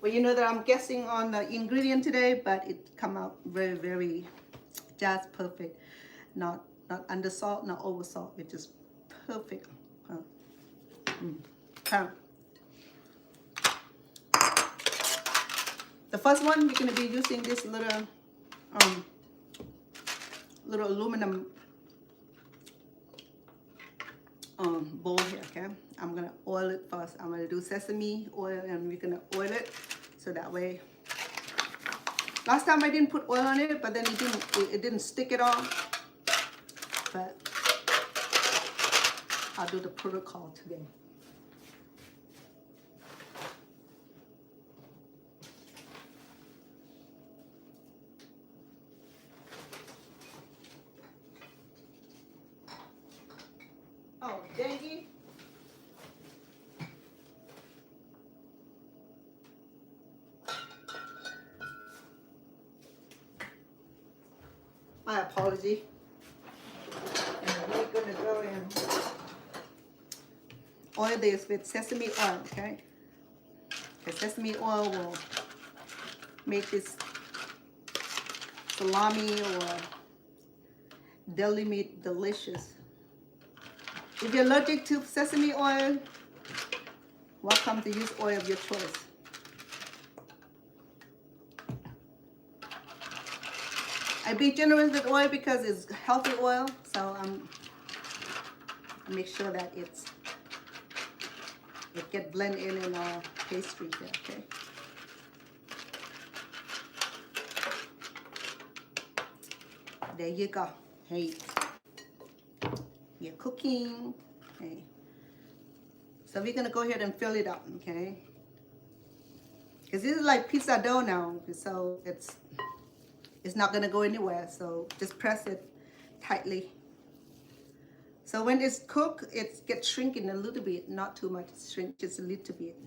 Well, you know that I'm guessing on the ingredient today, but it come out very, very just perfect. Not under salt, not over salt. It's just perfect. The first one, we're going to be using this little aluminum bowl here, okay? I'm going to oil it first. I'm going to do sesame oil, and we're going to oil it so that way. Last time I didn't put oil on it, but then it didn't stick at all. But I'll do the protocol today. Oh, veggie. My apology. And we're gonna go and oil this with sesame oil, okay? The sesame oil will make this salami or deli meat delicious. If you're allergic to sesame oil, welcome to use oil of your choice. I be generous with oil because it's healthy oil, so I make sure that it get blended in our pastry here, okay? There you go. Hey, you're cooking. Okay. So we're gonna go ahead and fill it up, okay? Because this is like pizza dough now, so it's not gonna go anywhere. So just press it tightly. So when it's cooked, it gets shrinking a little bit, not too much, shrink just a little bit.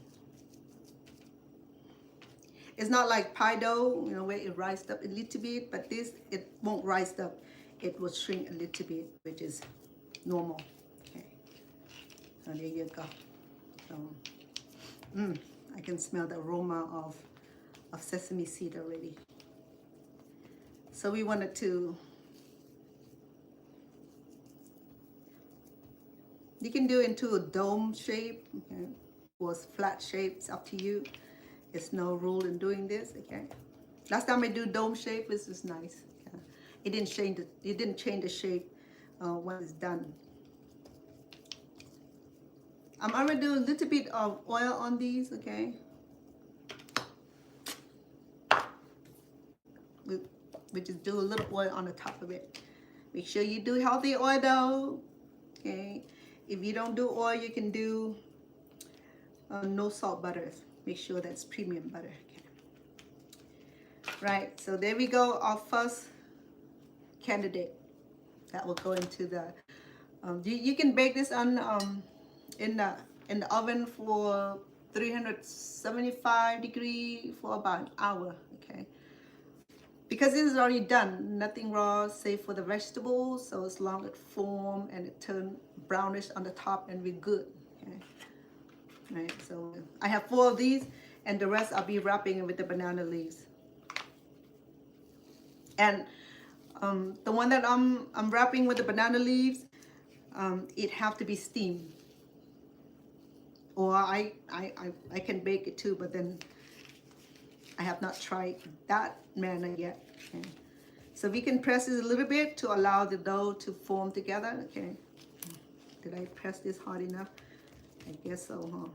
It's not like pie dough, you know, where it rises up a little bit, but this, it won't rise up. It will shrink a little bit, which is normal. Okay, so there you go. So, I can smell the aroma of sesame seed already. So we wanted to, you can do it into a dome shape, okay, or flat shapes, up to you. There's no rule in doing this, okay. Last time I do dome shape, this is nice. Okay? It didn't change the shape when it's done. I'm gonna do a little bit of oil on these, okay. We just do a little oil on the top of it. Make sure you do healthy oil though, okay. If you don't do oil, you can do no salt butter. Make sure that's premium butter. Okay. Right, so there we go, our first candidate that will go into the. You can bake this on in the oven for 375 degrees for about an hour. Okay. Because this is already done, nothing raw save for the vegetables, so as long as it form and it turn brownish on the top and we're good. Okay. Right, so I have 4 of these, and the rest I'll be wrapping with the banana leaves. And the one that I'm wrapping with the banana leaves, it have to be steamed. Or I can bake it too, but then I have not tried that manner yet. Okay. So we can press this a little bit to allow the dough to form together. Okay. Did I press this hard enough? I guess so, huh?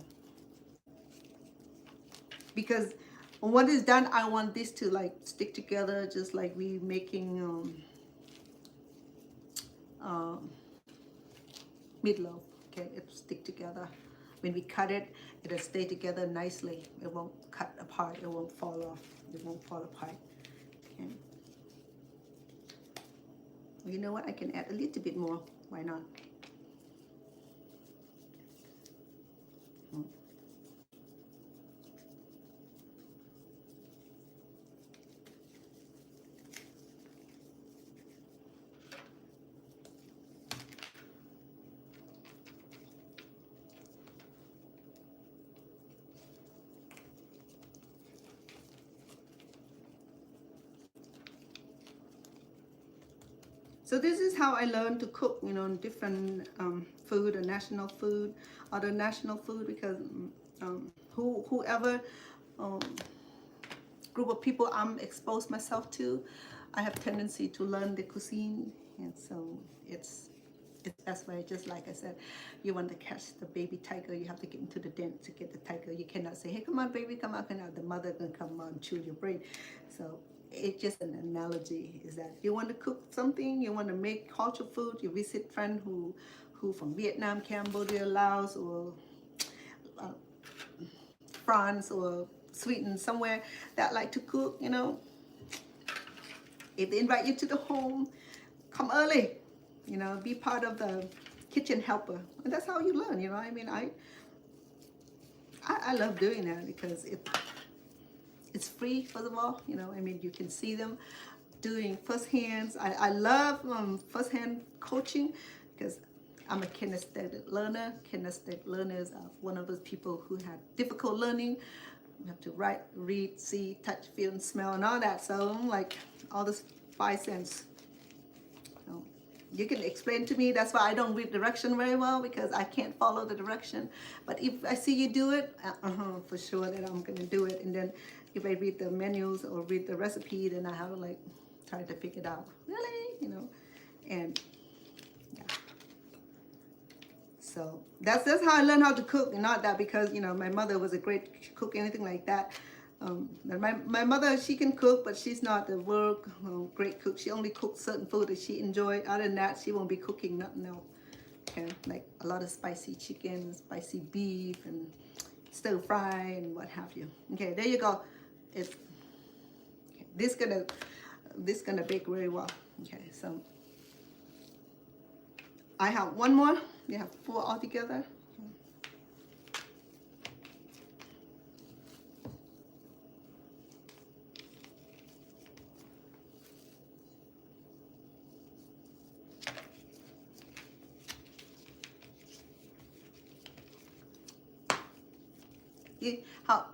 Because when it's done, I want this to like stick together, just like we making meatloaf. Okay, it'll stick together. When we cut it, it'll stay together nicely. It won't cut apart. It won't fall off. It won't fall apart. Okay. Well, you know what? I can add a little bit more. Why not? So this is how I learned to cook, you know, different food, or national food, other national food, because whoever group of people I'm exposed myself to, I have tendency to learn the cuisine, and so it's that's why, just like I said, you want to catch the baby tiger, you have to get into the den to get the tiger. You cannot say, hey, come on, baby, come on, come on. The mother gonna come on, chew your brain. So it's just an analogy, is that you want to cook something, you want to make cultural food, you visit friend who from Vietnam, Cambodia, Laos, or France, or Sweden, somewhere that like to cook, you know. If they invite you to the home, come early, you know, be part of the kitchen helper. And that's how you learn, you know. I mean, I love doing that because it's free, first of all, you know. I mean, you can see them doing first-hand. I love first-hand coaching because I'm a kinesthetic learner. Kinesthetic learners are one of those people who have difficult learning. You have to write, read, see, touch, feel, and smell, and all that. So I'm like all this 5 sense. So you can explain to me. That's why I don't read direction very well, because I can't follow the direction. But if I see you do it, for sure that I'm gonna do it. And then if I read the menus or read the recipe, then I have to like try to pick it out. Really, you know, and yeah. So that's how I learned how to cook, and not that because, you know, my mother was a great cook, anything like that. My mother, she can cook, but she's not the great cook. She only cooks certain food that she enjoys. Other than that, she won't be cooking nothing else. Okay, like a lot of spicy chicken, spicy beef, and stir fry and what have you. Okay, there you go. It's okay, this gonna bake very well. Okay, so I have one more. You have 4 altogether.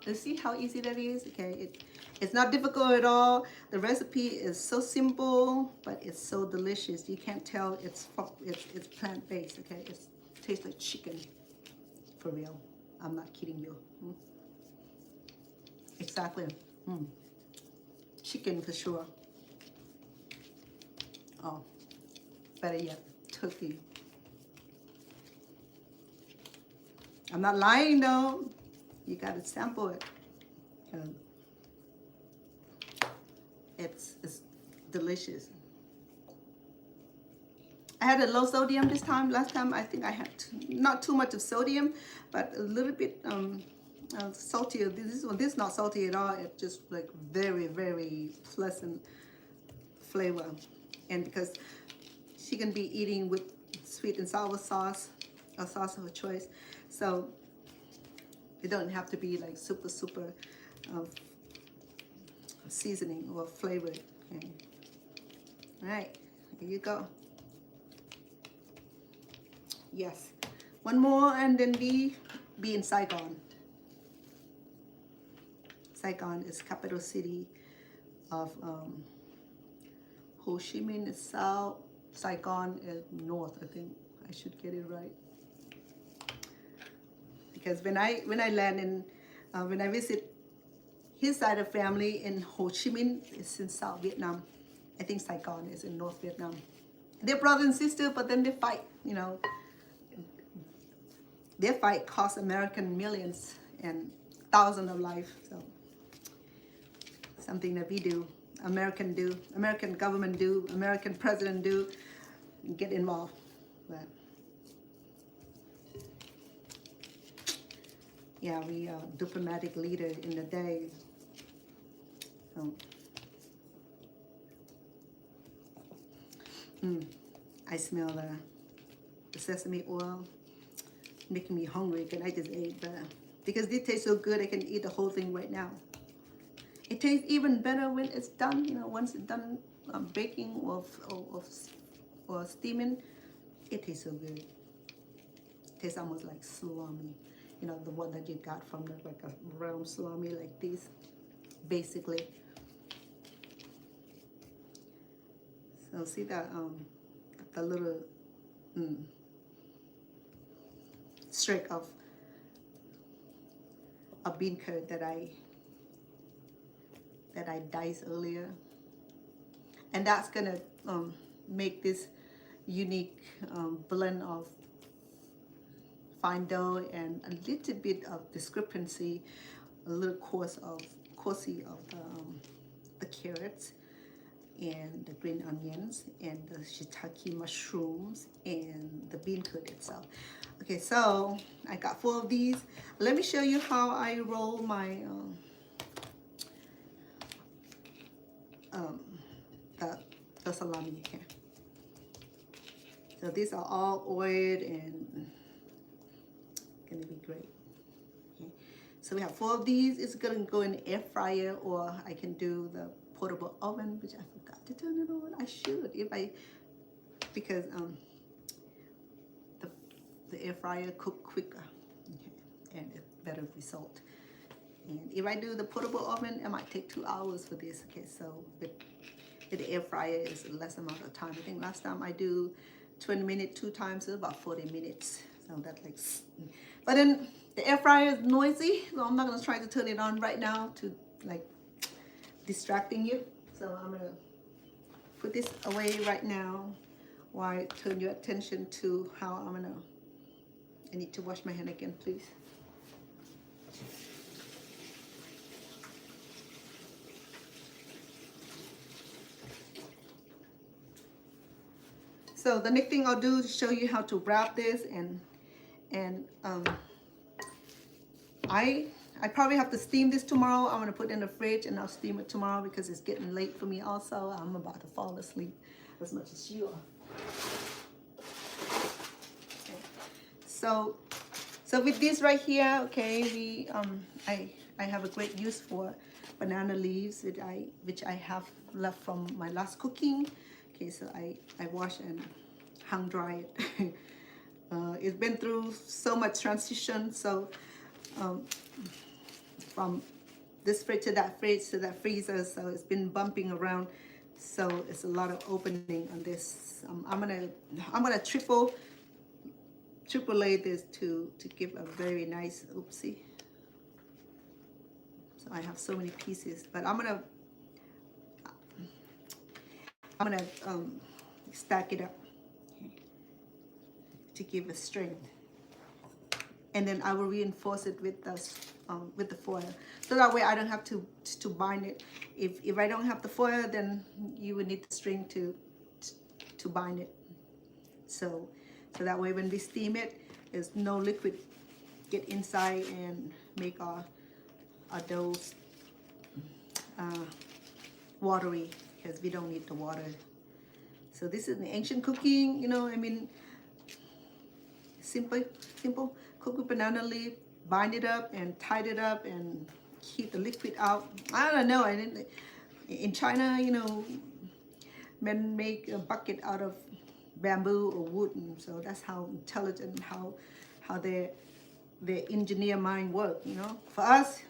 You see how easy that is? Okay, it's not difficult at all. The recipe is so simple, but it's so delicious. You can't tell it's plant-based. Okay, it tastes like chicken, for real. I'm not kidding you. Exactly. Chicken for sure. Oh, better yet, turkey. I'm not lying though. You gotta sample it. It's delicious. I had a low sodium this time. Last time I think I had not too much of sodium, but a little bit saltier. This is not salty at all. It's just like very, very pleasant flavor. And because she can be eating with sweet and sour sauce, or sauce of her choice, so it don't have to be like super seasoning or flavored. Okay. All right, here you go. Yes, one more and then we be in Saigon. Saigon is capital city of Ho Chi Minh is south, Saigon is north. I think I should get it right. Because when I land in, when I visit his side of family in Ho Chi Minh, it's in South Vietnam. I think Saigon is in North Vietnam. They're brother and sister, but then they fight, you know. Their fight cost American millions and thousands of lives. So something that we do, American government do, American president do, get involved. But yeah, we are diplomatic leader in the day. So, I smell the sesame oil, making me hungry. And I just ate, but because it tastes so good, I can eat the whole thing right now. It tastes even better when it's done. You know, once it's done baking or steaming, it tastes so good. It tastes almost like salami. You know, the one that you got from like a round salami like this, basically. So see that the little streak of beancurd that I diced earlier, and that's gonna make this unique blend of fine dough and a little bit of discrepancy, a little coarsey of the carrots and the green onions and the shiitake mushrooms and the beancurd itself. Okay, so I got 4 of these. Let me show you how I roll my the salami here. So these are all oiled and gonna be great. Okay. So we have 4 of these. It's gonna go in the air fryer, or I can do the portable oven, which I forgot to turn it on. I should, because the air fryer cook quicker, okay, and it's better result. And if I do the portable oven, it might take 2 hours for this. Okay, so with the air fryer is less amount of time. I think last time I do 20 minutes 2 times, so about 40 minutes. So that's like, but then the air fryer is noisy, so I'm not gonna try to turn it on right now to like distracting you. So I'm gonna put this away right now while I turn your attention to how I need to wash my hand again, please. So the next thing I'll do is show you how to wrap this, and I probably have to steam this tomorrow. I'm gonna put it in the fridge and I'll steam it tomorrow because it's getting late for me also. I'm about to fall asleep as much as you are. Okay. So with this right here, okay, we I have a great use for banana leaves which I have left from my last cooking. Okay, so I wash and hang dry it. It's been through so much transition, so from this fridge to that freezer, so it's been bumping around, so it's a lot of opening on this. I'm gonna triple lay this to give a very nice, oopsie. So I have so many pieces, but I'm gonna stack it up, okay, to give a strength, and then I will reinforce it with the foil, so that way I don't have to bind it. If I don't have the foil, then you would need the string to bind it. So that way when we steam it, there's no liquid get inside and make our doughs watery, because we don't need the water. So this is the ancient cooking, you know, I mean, simple, cook with banana leaf, bind it up and tie it up and keep the liquid out. I don't know, in China, you know, men make a bucket out of bamboo or wood, and so that's how intelligent, how their engineer mind work, you know. For us,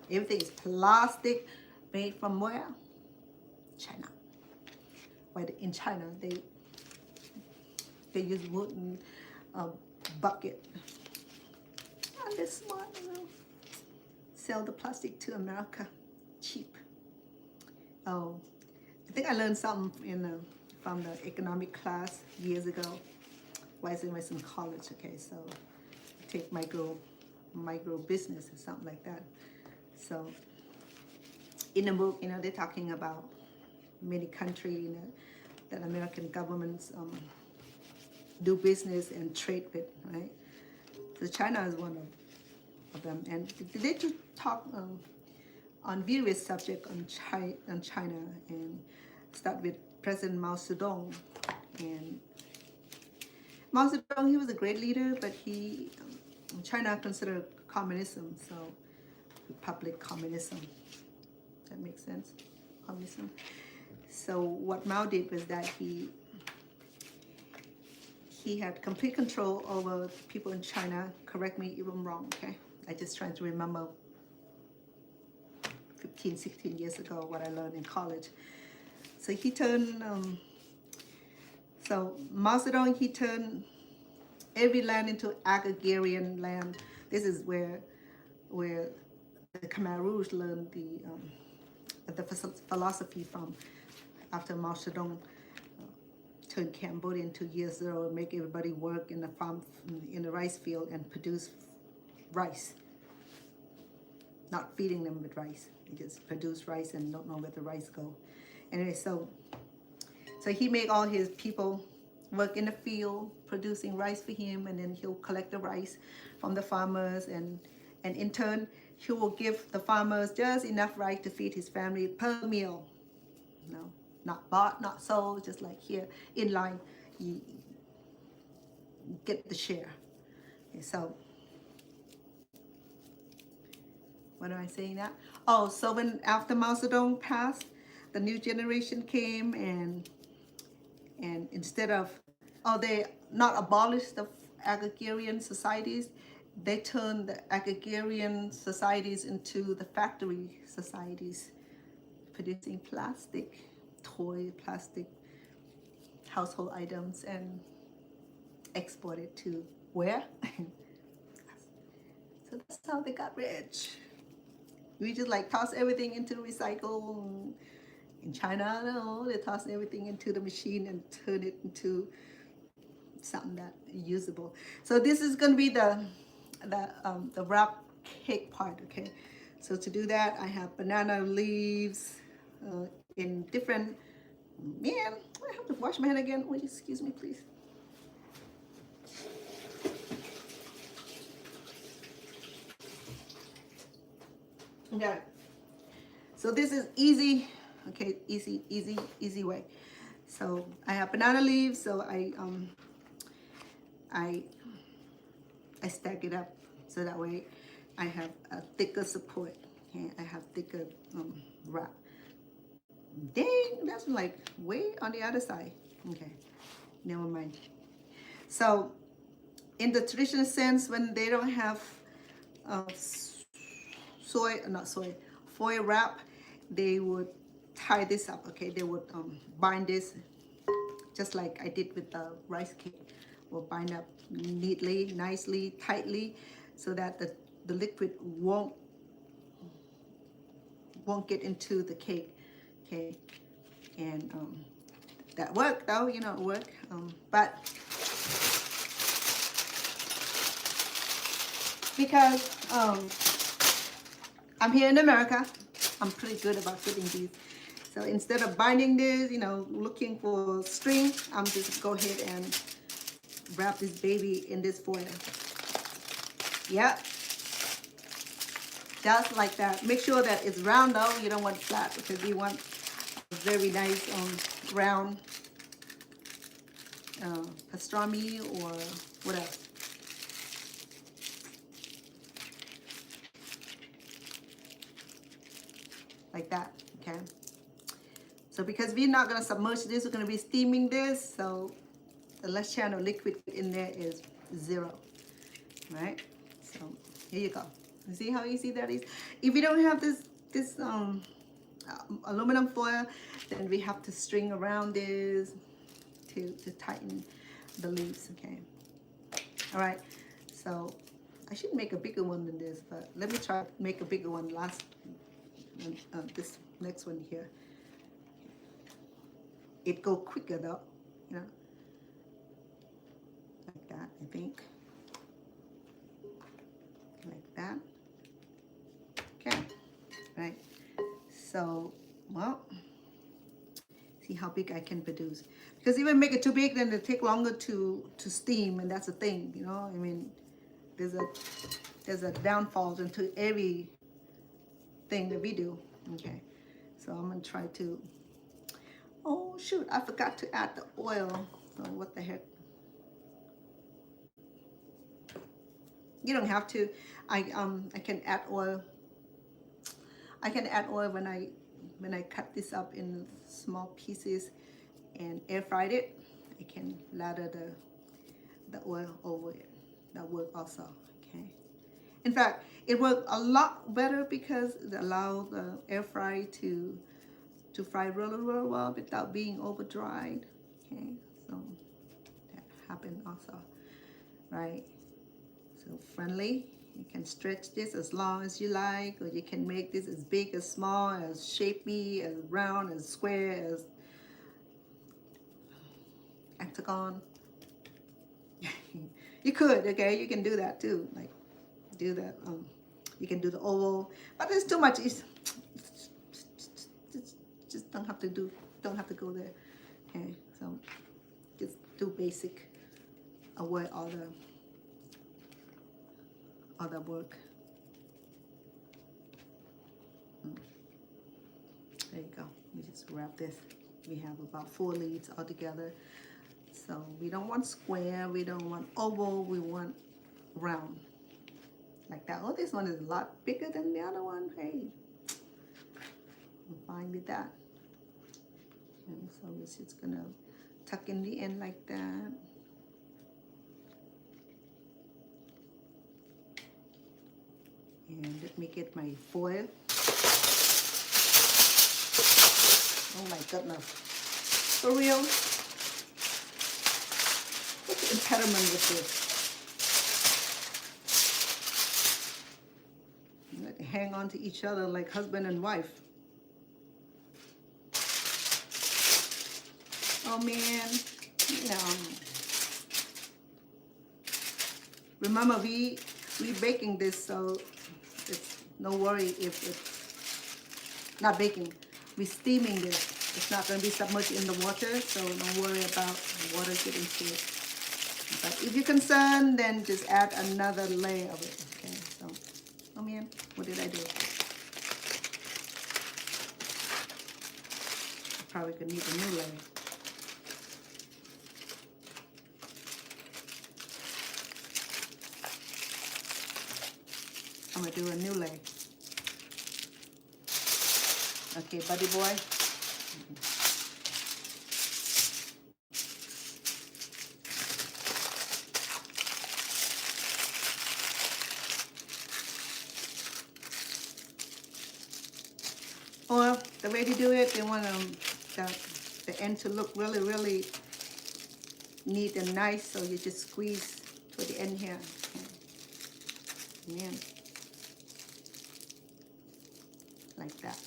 everything is plastic, made from where? China. But in China, they use wooden bucket. And they're smart, you know. Sell the plastic to America, cheap. Oh, I think I learned something from the economic class years ago. While I was in college, okay, so take micro business or something like that. So in the book, you know, they're talking about many countries, you know, that American governments do business and trade with, right? So China is one of them, and they do talk on various subjects on China, and start with President Mao Zedong. And Mao Zedong, he was a great leader, but China considered communism, so Republic communism. That makes sense, communism. So what Mao did was that he had complete control over people in China. Correct me if I'm wrong, okay? I just trying to remember 15, 16 years ago what I learned in college. So he turned, so Mao Zedong, he turned every land into agrarian land. This is where the Khmer Rouge learned the philosophy from, after Mao Zedong turned Cambodia into year zero and make everybody work in the farm, in the rice field, and produce rice. Not feeding them with rice. They just produce rice and don't know where the rice go. Anyway, so he made all his people work in the field, producing rice for him, and then he'll collect the rice from the farmers, and in turn, he will give the farmers just enough rice to feed his family per meal. No, not bought, not sold, just like here, in line, you get the share. Okay, so, what am I saying that? Oh, so when after Mao Zedong passed, the new generation came, and instead of, they not abolished the agrarian societies, they turned the agrarian societies into the factory societies, producing plastic toy, plastic household items, and export it to where? So that's how they got rich. We just like toss everything into the recycle. In China, no, they toss everything into the machine and turn it into something that usable. So this is going to be the wrap cake part, okay? So to do that, I have banana leaves in different Man, I have to wash my hand again. Would you excuse me, please? Okay. So this is easy. Okay, easy way. So I have banana leaves, so I stack it up so that way I have a thicker support. Okay, I have thicker wrap. Dang, that's like way on the other side. Okay, never mind. So in the traditional sense, when they don't have foil wrap, they would tie this up. Okay, they would bind this just like I did with the rice cake. We'll bind up neatly, nicely, tightly, so that the liquid won't get into the cake. Okay, and that worked though, you know, it worked. But because I'm here in America, I'm pretty good about fitting these. So instead of binding this, you know, looking for string, I'm just go ahead and wrap this baby in this foil. Yeah, just like that. Make sure that it's round though. You don't want flat because you want a very nice round pastrami or whatever. Like that, okay? So because we're not gonna submerge this, we're gonna be steaming this, so the less chance of liquid in there is 0, right? So here you go. You see how easy that is? If we don't have this aluminum foil, then we have to string around this to tighten the leaves, okay? All right, so I should make a bigger one than this, but let me try to make a bigger one this next one here. It go quicker though, you know, like that. I think like that. Okay, right. So, well, see how big I can produce. Because even make it too big, then it take longer to steam, and that's the thing, you know. I mean, there's a downfall into every thing that we do. Okay, so I'm gonna try to. Oh shoot, I forgot to add the oil. So what the heck? You don't have to. I can add oil. I can add oil when I cut this up in small pieces and air fried it. I can lather the oil over it. That works also. Okay. In fact, it worked a lot better because it allowed the air fry to fry really well without being over dried. Okay, so that happened also, right? So friendly. You can stretch this as long as you like, or you can make this as big, as small, as shapy, as round, as square, as octagon. You could, okay, you can do that too. Like do that. You can do the oval, but there's too much. It's just don't have to go there. Okay, so just do basic. Avoid all the work. There you go. We just wrap this. We have about 4 leaves altogether. So we don't want square, we don't want oval, we want round. Like that. Oh, this one is a lot bigger than the other one. Hey, I'm fine with that. And so it's just gonna tuck in the end like that. And let me get my foil. Oh my goodness. For real? What's the impediment with this? They hang on to each other like husband and wife. Oh man, you know. Remember, we baking this, so it's no worry if it's not baking. We're steaming this. It's not going to be submerged in the water, so don't worry about the water getting to it. But if you're concerned, then just add another layer of it. Okay, so, oh man, what did I do? Probably gonna need a new layer. I'm gonna do a new layer. Okay, buddy boy. Or the way to do it, they want the end to look really, really neat and nice. So you just squeeze to the end here. Okay. And like that.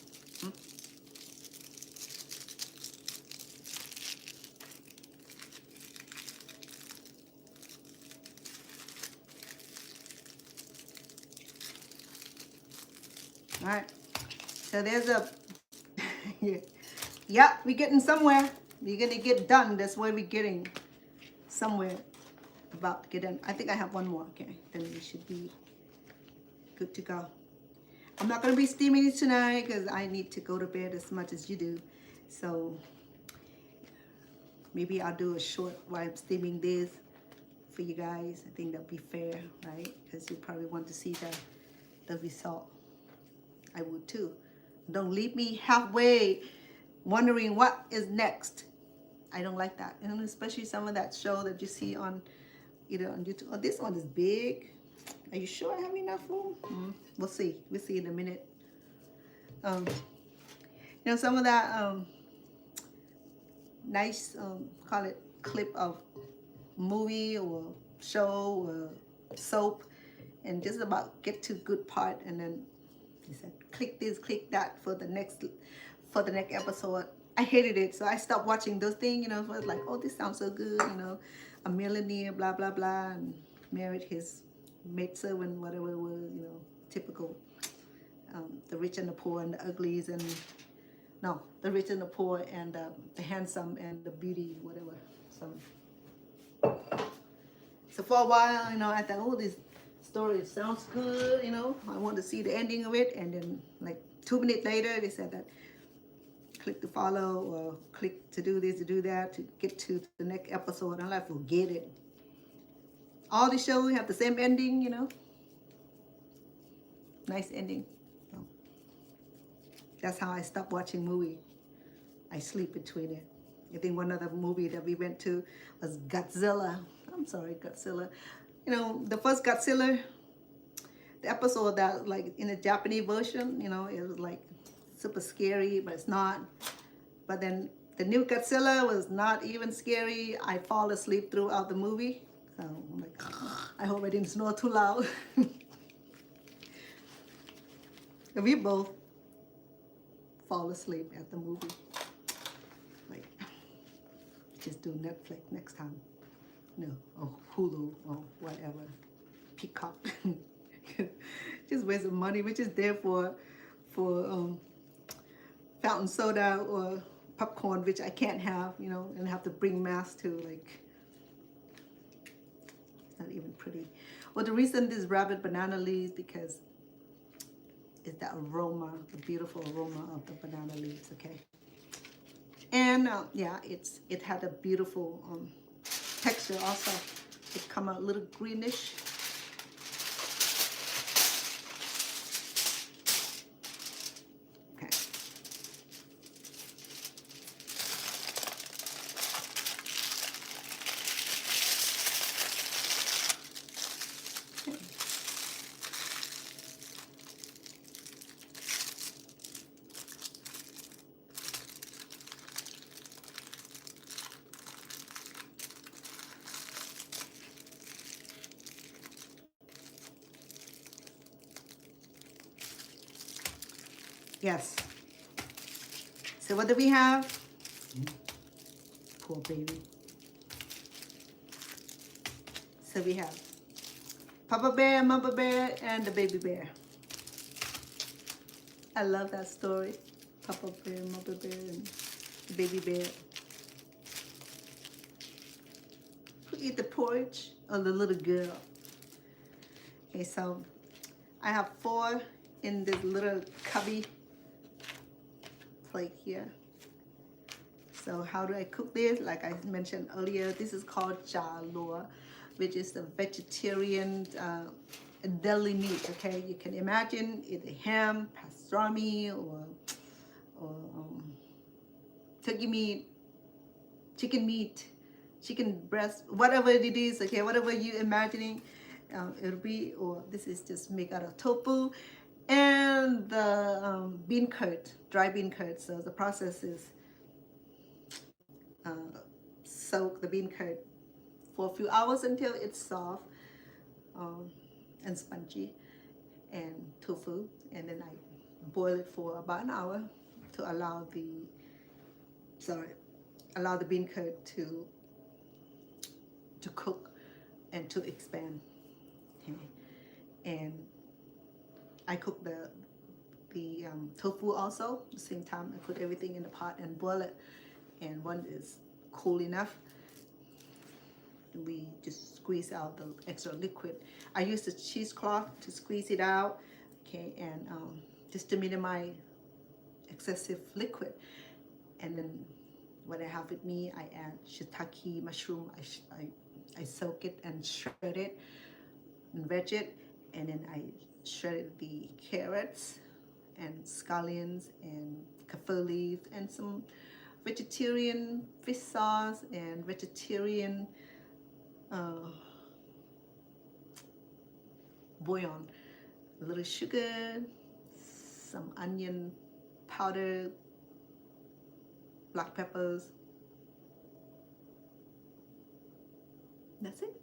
All right. So there's a, yeah, we're getting somewhere. We're gonna get done. That's where we're getting somewhere. About to get done. I think I have one more. Okay, then we should be good to go. I'm not gonna be steaming it tonight because I need to go to bed as much as you do. So maybe I'll do a short while I'm steaming this for you guys. I think that'll be fair, right? Because you probably want to see the result. I would too. Don't leave me halfway wondering what is next. I don't like that. And especially some of that show that you see on either on YouTube. Oh, this one is big. Are you sure I have enough room? We'll see. We'll see in a minute. You know, some of that nice, call it clip of movie or show or soap, and just about get to good part, and then he said, click this, click that for the next episode. I hated it, so I stopped watching those things, you know. So I was like, oh, this sounds so good, you know. A millionaire, blah, blah, blah, and married his maidservant, whatever it was, you know, typical. The rich and the poor and the uglies, and no, the rich and the poor and the handsome and the beauty, whatever. So for a while, you know, I thought, oh, this story sounds good, you know. I want to see the ending of it, and then like 2 minutes later, they said that click to follow or click to do this, to do that, to get to the next episode. I'm like, forget it. All the shows have the same ending, you know. Nice ending. So that's how I stopped watching movie. I sleep between it. I think one other movie that we went to was Godzilla. I'm sorry, Godzilla. You know, the first Godzilla, the episode that like in the Japanese version, you know, it was like super scary, but it's not. But then the new Godzilla was not even scary. I fall asleep throughout the movie. So I'm like, I hope I didn't snore too loud. We both fall asleep at the movie. Like, just do Netflix next time. No, or Hulu, or whatever. Peacock. Just waste of money, which is there for fountain soda or popcorn, which I can't have, you know, and have to bring mask to, like, it's not even pretty. Well, the reason this rabbit banana leaves, because it's the aroma, the beautiful aroma of the banana leaves, okay? And yeah, it had a beautiful texture also. It come out a little greenish. Yes. So what do we have? Poor baby. So we have Papa Bear, Mama Bear, and the baby bear. I love that story. Papa Bear, Mama Bear, and the baby bear. Who eat the porridge? Oh, the little girl. Okay, so I have 4 in this little cubby plate here. So how do I cook this? Like I mentioned earlier, this is called Chǎlụa, which is the vegetarian deli meat. Okay, you can imagine it ham, pastrami, or turkey meat, chicken breast, whatever it is. Okay, whatever you imagining, it'll be. Or this is just made out of tofu and the bean curd, dry bean curd. So the process is soak the bean curd for a few hours until it's soft and spongy, and tofu, and then I boil it for about an hour to allow the bean curd to cook and to expand. Okay. And I cook the tofu also at the same time. I put everything in the pot and boil it, and when it's cool enough, we just squeeze out the extra liquid. I use the cheesecloth to squeeze it out, okay, and just to minimize excessive liquid. And then what I have with me, I add shiitake mushroom. I soak it and shred it and veg it, and then I shredded the carrots and scallions and kaffir-lime and some vegetarian fish sauce and vegetarian bouillon, a little sugar, some onion powder, black peppers. That's it,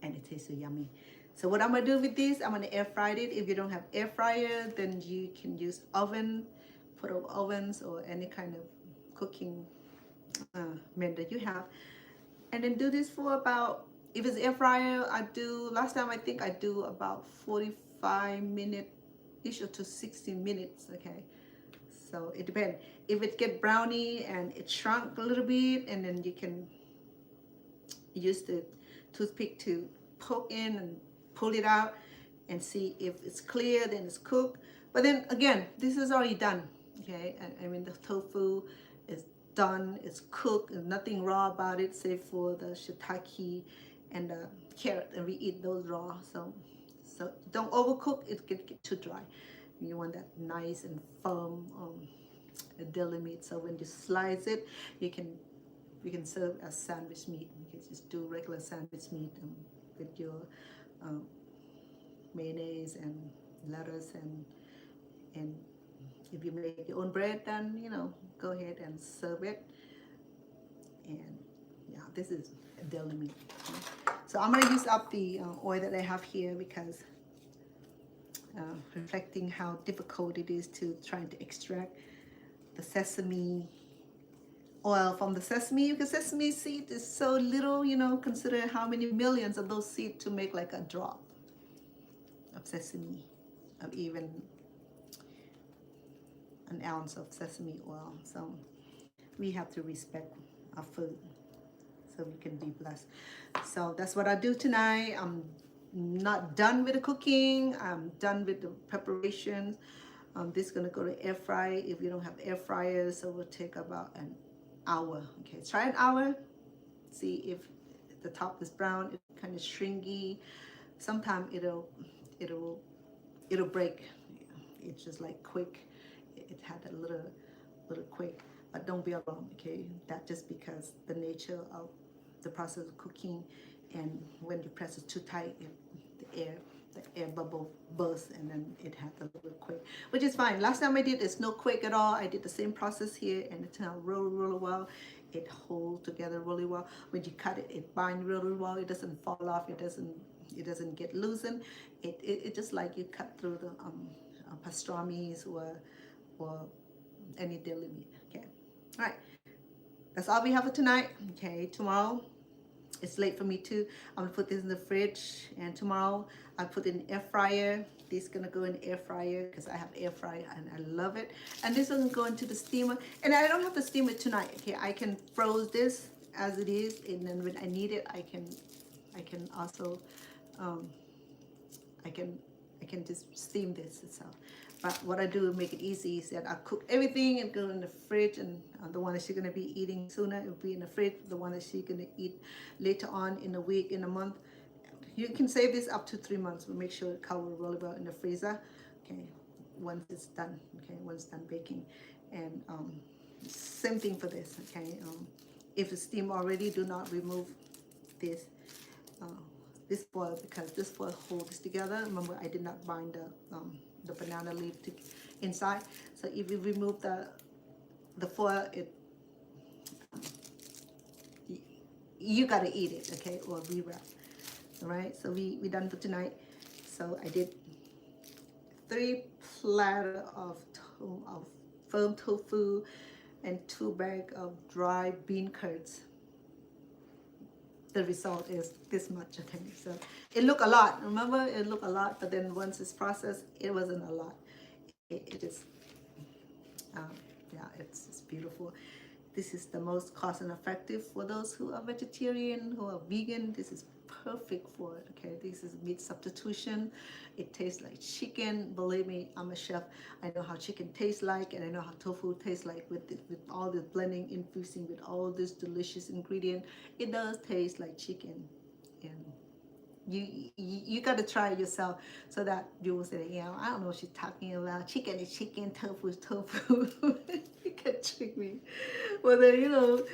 and it tastes so yummy. So what I'm gonna do with this, I'm gonna air fry it. If you don't have air fryer, then you can use oven, portable ovens, or any kind of cooking method that you have, and then do this for about, if it's air fryer, I do, last time I think I do about 45 minutes-ish or to 60 minutes, okay? So it depends. If it get browny and it shrunk a little bit, and then you can use the toothpick to poke in and pull it out and see if it's clear, then it's cooked. But then again, this is already done, okay? I mean, the tofu is done, it's cooked, and nothing raw about it, save for the shiitake and the carrot, and we eat those raw. So don't overcook it, get too dry. You want that nice and firm deli meat. So when you slice it, you can serve as sandwich meat. You can just do regular sandwich meat with your mayonnaise and lettuce, and if you make your own bread, then go ahead and serve it. And yeah, this is deli meat. So I'm gonna use up the oil that I have here, because reflecting how difficult it is to trying to extract the sesame oil from the sesame, because sesame seed is so little, consider how many millions of those seeds to make like a drop of sesame, of even an ounce of sesame oil. So we have to respect our food so we can be blessed. So that's what I do tonight. I'm not done with the cooking. I'm done with the preparations. This is gonna go to air fry. If you don't have air fryers, so it will take about an hour. Okay, try an hour. See if the top is brown. It's kind of shrinky. Sometimes it'll break. It's just like quick. It had a little quick, but don't be alarmed. Okay, that's just because the nature of the process of cooking, and when you press it too tight, the air bubble bursts, and then it had a little quick, which is fine. Last time I did, it's no quick at all. I did the same process here, and it turned out really well. It holds together really well. When you cut it, it binds really well. It doesn't fall off. It doesn't get loosened. It just like you cut through the pastrami's or any deli meat. Okay, all right. That's all we have for tonight. Okay, tomorrow it's late for me too. I'm gonna put this in the fridge, and tomorrow I put it in air fryer. This is gonna go in air fryer because I have air fryer and I love it. And this will go into the steamer. And I don't have to steam it tonight. Okay, I can froze this as it is, and then when I need it, I can also I can just steam this itself. But what I do to make it easy is that I cook everything and go in the fridge, and the one that she's gonna be eating sooner, it will be in the fridge. The one that she's gonna eat later on in a week, in a month. You can save this up to 3 months, but make sure it covers really well in the freezer. Okay, once it's done. Okay, once it's done baking, and same thing for this. Okay, if it's steamed already, do not remove this. This foil, because this foil holds this together. Remember, I did not bind the banana leaf inside. So if you remove the foil, you gotta eat it, okay, or rewrap. All right. So we done for tonight. So I did 3 platter of firm tofu and 2 bags of dry bean curds. The result is this much. Okay, so it looked a lot. Remember, it looked a lot, but then once it's processed, it wasn't a lot. It is, yeah, it's beautiful. This is the most cost and effective for those who are vegetarian, who are vegan. This is perfect for it. Okay, this is meat substitution. It tastes like chicken. Believe me, I'm a chef. I know how chicken tastes like, and I know how tofu tastes like with all this blending, infusing with all this delicious ingredient. It does taste like chicken, and you got to try it yourself, so that you will say, yeah, I don't know what she's talking about. Chicken is chicken, tofu is tofu. You can trick me. Well, then, you know,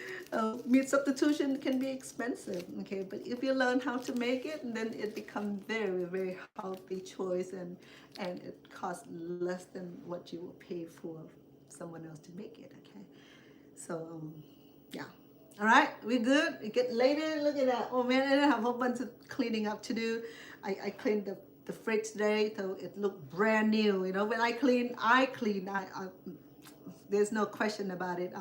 meat substitution can be expensive, okay? But if you learn how to make it, then it becomes very, very healthy choice, and it costs less than what you will pay for someone else to make it, okay? So, yeah. All right, we good? It get later. Look at that. Oh man, I have a whole bunch of cleaning up to do. I cleaned the fridge today, so it looked brand new. You know, when I clean. There's no question about it.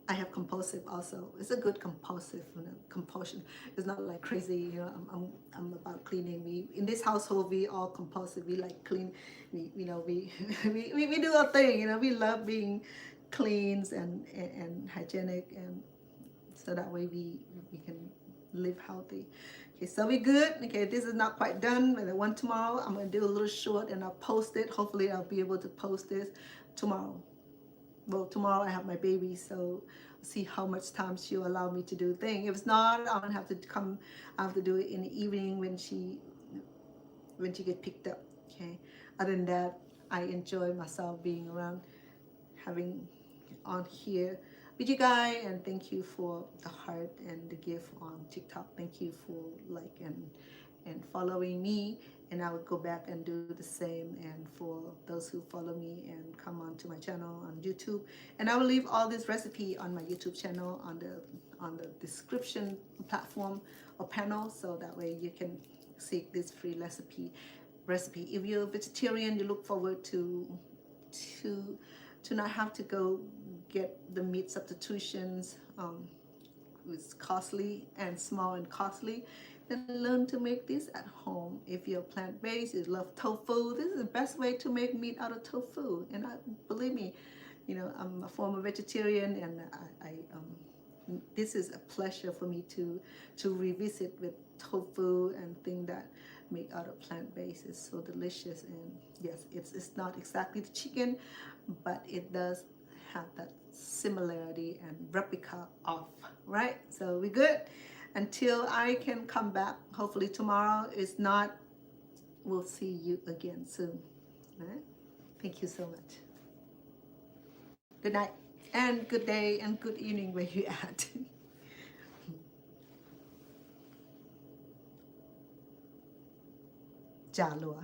I have compulsive also. It's a good compulsive, you know, compulsion. It's not like crazy. You know, I'm about cleaning. We in this household, we all compulsive. We like clean. We we do our thing. You know, we love being clean and hygienic, and so that way we can live healthy. Okay, so we good. Okay, this is not quite done, but the one tomorrow I'm gonna do a little short and I'll post it. Hopefully I'll be able to post this tomorrow. Well, tomorrow I have my baby, so see how much time she'll allow me to do the thing. If it's not, I'm gonna have to come. I have to do it in the evening when she get picked up. Okay. Other than that, I enjoy myself being around, having on here with you guys, and thank you for the heart and the gift on TikTok. Thank you for like and following me, and I would go back and do the same. And for those who follow me and come onto my channel on YouTube, and I will leave all this recipe on my YouTube channel on the description platform or panel, so that way you can see this free recipe. If you're a vegetarian, you look forward to not have to go get the meat substitutions. It's costly and small and costly. Then learn to make this at home. If you're plant-based, you love tofu, this is the best way to make meat out of tofu. And believe me, you know, I'm a former vegetarian, and this is a pleasure for me to revisit with tofu and things that make out of plant-based. It's so delicious, and yes, it's not exactly the chicken, but it does have that similarity and replica of, right? So we good until I can come back, hopefully tomorrow. If not, we'll see you again soon. All right? Thank you so much. Good night and good day and good evening where you at. Chǎlụa.